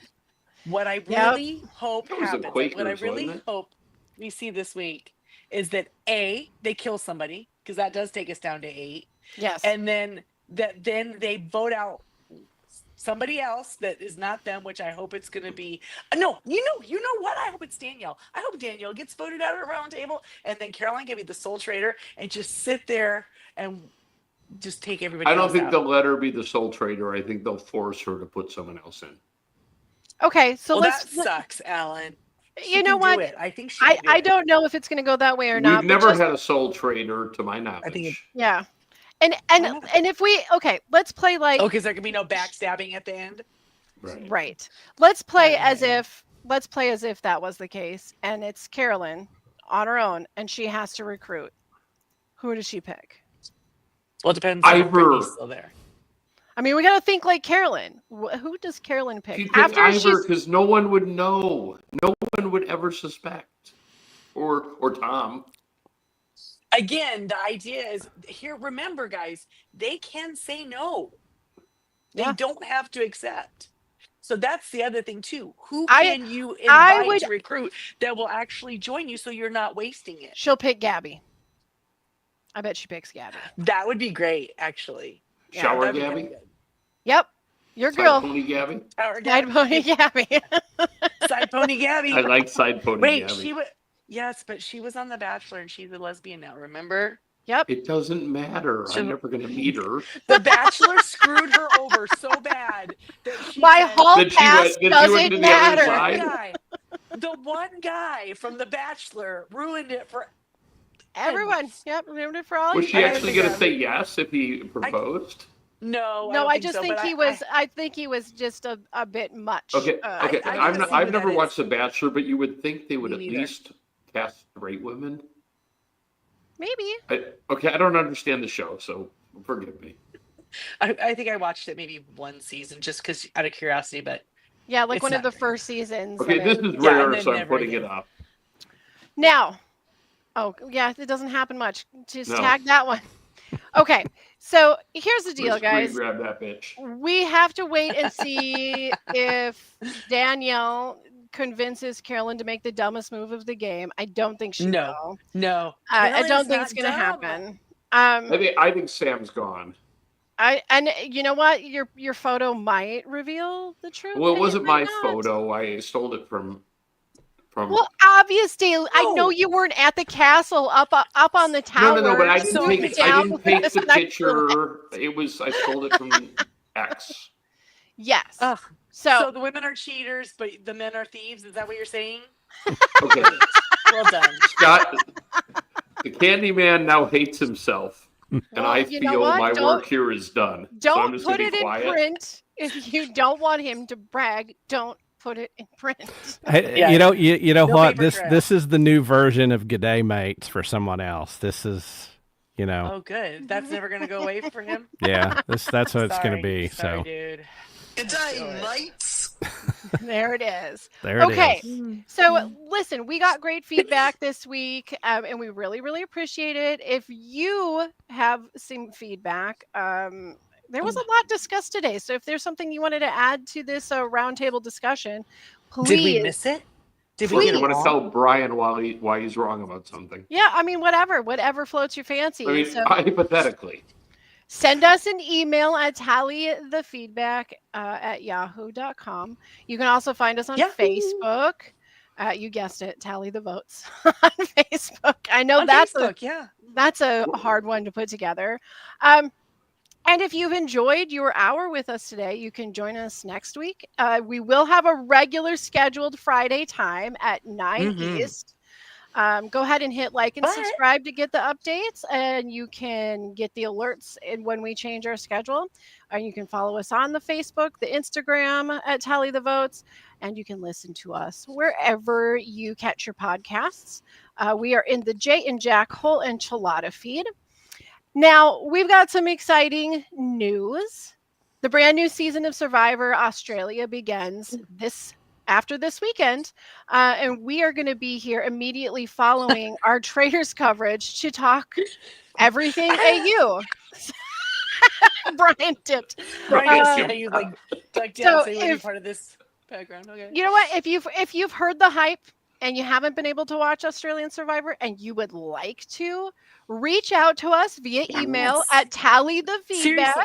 What I Yep. really hope That was the happens, Quakers, what I really wasn't it? hope we see this week is that they kill somebody, because that does take us down to 8, Yes. and then they vote out somebody else that is not them, which I hope it's going to be. No, you know what? I hope it's Danielle. I hope Danielle gets voted out at a round table, and then Caroline can be the sole traitor and just sit there and just take everybody. I don't else think out. they'll let her be the sole trader. I think they'll force her to put someone else in. Okay, so Well, let's. that sucks, Alan. You know what? I think she. I don't know if it's going to go that way or not. We've but never just- had a sole trader, to my knowledge. I think Yeah, and if we let's play like Oh, because there can be no backstabbing at the end. right. Let's play Okay. as if that was the case, and it's Carolyn on her own, and she has to recruit. Who does she pick? Well, it depends on if Ivor. Brittany's still there. I mean, we got to think like Carolyn. Who does Carolyn pick? She picked After Ivor she's because no one would know. No one would ever suspect. Or Tom. Again, the idea is here. Remember, guys, they can say no. They Yeah. don't have to accept. So that's the other thing too. Who I- can you I invite would- to recruit that will actually join you, so you're not wasting it? she'll pick Gabby. I bet she picks Gabby. That would be great, actually. Yeah, Shower That'd be Gabby? kinda good. Yep, your Side girl. pony Gabby? Our Side Gabby. pony Gabby. Side pony Gabby. I like side pony Wait, Gabby. she was. Yes, but she was on The Bachelor, and she's a lesbian now. Remember? Yep. It doesn't matter. So- I'm never going to meet her. The Bachelor screwed her over so bad that she My said, hall That she pass went- that she went doesn't to the other matter. side. guy, the one guy from The Bachelor ruined it for. Everyone. Yep. Remember it for all Was you she I guys. gotta actually think going to of- say yes if he proposed? No, No, don't I just so, think but he was. I think he was just a bit much. Okay, okay. I I've, gotta not, see I've who never that watched is. The Bachelor, but you would think they would Me at neither. least cast straight women. Maybe. Okay, I don't understand the show, so forgive me. I think I watched it maybe one season just because out of curiosity, but Yeah, like It's one of not the great. first seasons. Okay, of this it. is Yeah, and rare, then so I'm never putting again. it up. Now. Oh yeah, it doesn't happen much. Just No. tag that one. Okay, so here's the deal, Screen guys. grab that bitch. We have to wait and see if Danielle convinces Carolyn to make the dumbest move of the game. I don't think she No, will. no. I Carolyn's don't think it's not going to dumb. happen. I think Sam's gone. And you know what? Your photo might reveal the truth. Well, it and wasn't might my not. photo. I stole it from. Well, obviously, I know No. you weren't at the castle up on the tower. No. But I didn't So take. it's I down didn't with take the this nice little- picture. It was. I stole it from X. Yes. Ugh. So So the women are cheaters, but the men are thieves. Is that what you're saying? Okay, Great. Well done. Scott. The Candyman now hates himself, and well, I you know feel what? my Don't work here is done. So I'm don't just put gonna it be in quiet. print if you don't want him to brag. Don't put it in print. Hey, Yeah, you know no what? paper trail. This is the new version of G'day Mates for someone else. This is, Oh, good. That's never gonna go away for him. yeah, that's what it's gonna be. Sorry, So dude. Good day, mates. There it is. there it is. Okay. So listen, we got great feedback this week, and we really, really appreciate it. If you have some feedback, there was a lot discussed today. So if there's something you wanted to add to this roundtable discussion, Did we please. miss it? Did we Look, get I it want to wrong? tell Brian why he's wrong about something. Yeah, I mean, whatever floats your fancy. I mean, So hypothetically. send us an email at tallythefeedback at yahoo.com. You can also find us on Yahoo! Facebook. You guessed it, Tally the Votes on Facebook. I know On that's Facebook, yeah. that's a hard one to put together. And if you've enjoyed your hour with us today, you can join us next week. We will have a regular scheduled Friday time at 9 Mhm. East. Go ahead and hit like and But- subscribe to get the updates, and you can get the alerts when we change our schedule. And you can follow us on the Facebook, the Instagram at Tally the Votes, and you can listen to us wherever you catch your podcasts. We are in the Jay and Jack Whole Enchilada feed. Now, we've got some exciting news. The brand new season of Survivor Australia begins after this weekend, and we are going to be here immediately following our Traitors coverage to talk everything AU. Brian tipped. Brian, yeah, you like ducked down, so so you want to be if- part of this background. Okay. You know what? If you've heard the hype and you haven't been able to watch Australian Survivor and you would like to, reach out to us via email Yes. at tallythefeedback Seriously.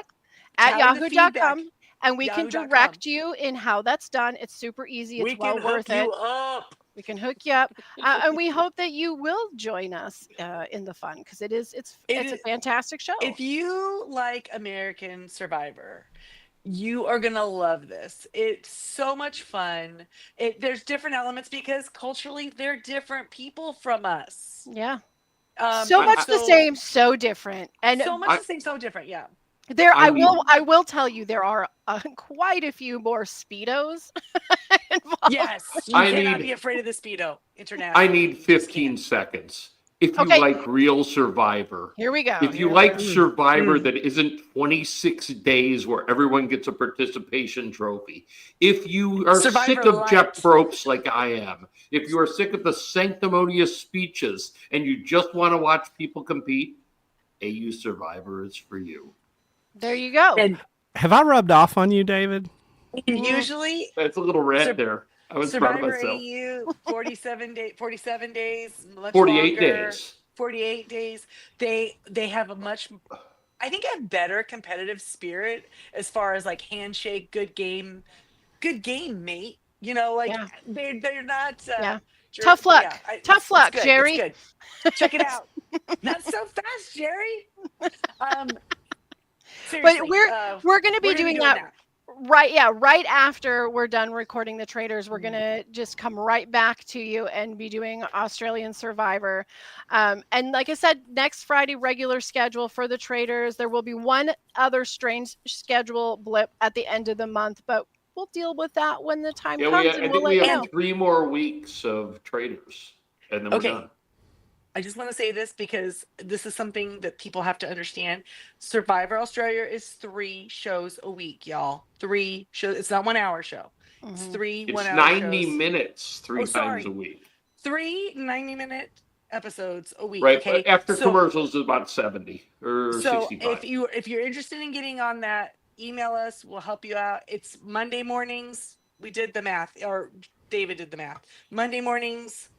at Tally-the-feedback, yahoo.com, and we can yahoo.com. direct you in how that's done. It's super easy. It's We well can worth hook it. you up. We can hook you up, and we hope that you will join us in the fun, because it's a fantastic show. If you like American Survivor, you are gonna love this. It's so much fun. There's different elements because culturally they're different people from us. Yeah. So much the same, so different, and so much the same, so different. Yeah. I will tell you, there are quite a few more Speedos involved. Yes, you cannot be afraid of the Speedo International. I need 15 seconds. If you like real Survivor, here we go. If you like Survivor that isn't 26 days where everyone gets a participation trophy, if you are sick of Jeff Probst like I am, if you are sick of the sanctimonious speeches and you just want to watch people compete, AU Survivor is for you. There you go. And have I rubbed off on you, David? Usually, it's a little red there. I was Survivor proud of myself. AU, 47 days, much 48 longer, days. 48 days. They have a much, I think, a better competitive spirit as far as like handshake, good game, mate. You know, like they're not. Tough luck. Yeah, Tough luck, good. Jerry. It's good. Check it out. Not so fast, Jerry. Seriously, but we're going to be doing that. Right after we're done recording the Traitors, we're going to just come right back to you and be doing Australian Survivor. And like I said, next Friday, regular schedule for the Traitors. There will be one other strange schedule blip at the end of the month, but we'll deal with that when the time comes. I think we have 3 more weeks of Traitors, and then we're done. I just want to say this because this is something that people have to understand. Survivor Australia is 3 shows a week, y'all. 3 shows. It's not 1 hour show. It's 3 1 hour 90 shows. minutes 3 times a week. 3 90-minute episodes a week. Right, Okay, but after so commercials is about 70 or so 65. if you're interested in getting on that, email us. We'll help you out. It's Monday mornings. We did the math, or David did the math. Monday mornings,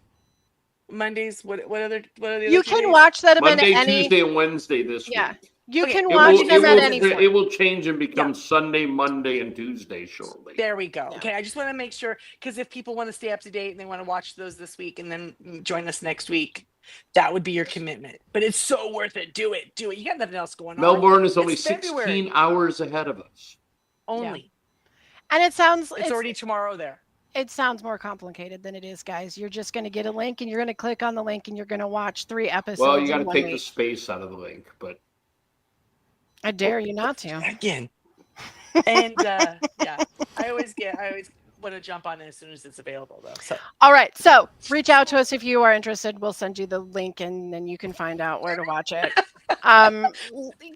Mondays. What are the other You two can days? watch them at Monday, any. Tuesday, and Wednesday this Yeah, week. you Okay, can It watch will Monday, it them at will any Tuesday. point. it will change and become Yeah. Sunday, Monday, and Tuesday shortly. There we go. Yeah. Okay, I just want to make sure, because if people want to stay up to date and they want to watch those this week and then join us next week, that would be your commitment. But it's so worth it. Do it. Do it. You got nothing else going on. Melbourne is only It's February 16 hours ahead of us. only. And it sounds It's already tomorrow there. it sounds more complicated than it is, guys. You're just going to get a link and you're going to click on the link and you're going to watch 3 episodes Well, you got in to 1 take the week. space out of the link, but I dare you not to. Again. And yeah, I always want to jump on it as soon as it's available though. So All right. So reach out to us if you are interested. We'll send you the link and then you can find out where to watch it.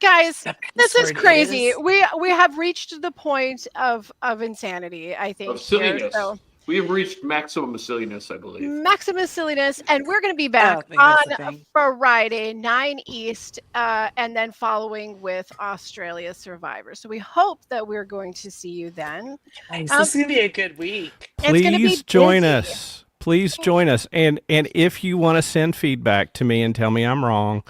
Guys, this is password crazy. is- We have reached the point of insanity, I think. of silliness. So We have reached maximum silliness, I believe. Maximus Silliness, and we're going to be back think that's the on thing. Friday, 9 East, and then following with Australia Survivor. So we hope that we're going to see you then. Guys, this is gonna be a good week. It's gonna be Please join busy. us. Please join us. And if you want to send feedback to me and tell me I'm wrong,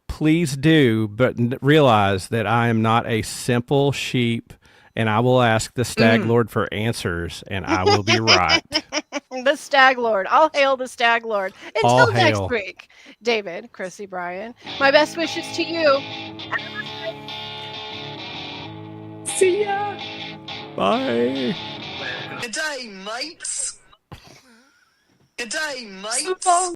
please do. But realize that I am not a simple sheep, and I will ask the Stag Lord for answers, and I will be right. The Stag Lord. All hail the Stag Lord. All Until next hail. week, David, Chrissy, Brian, my best wishes to you. See ya. Bye. Good day, mates. Good day, mates. So long.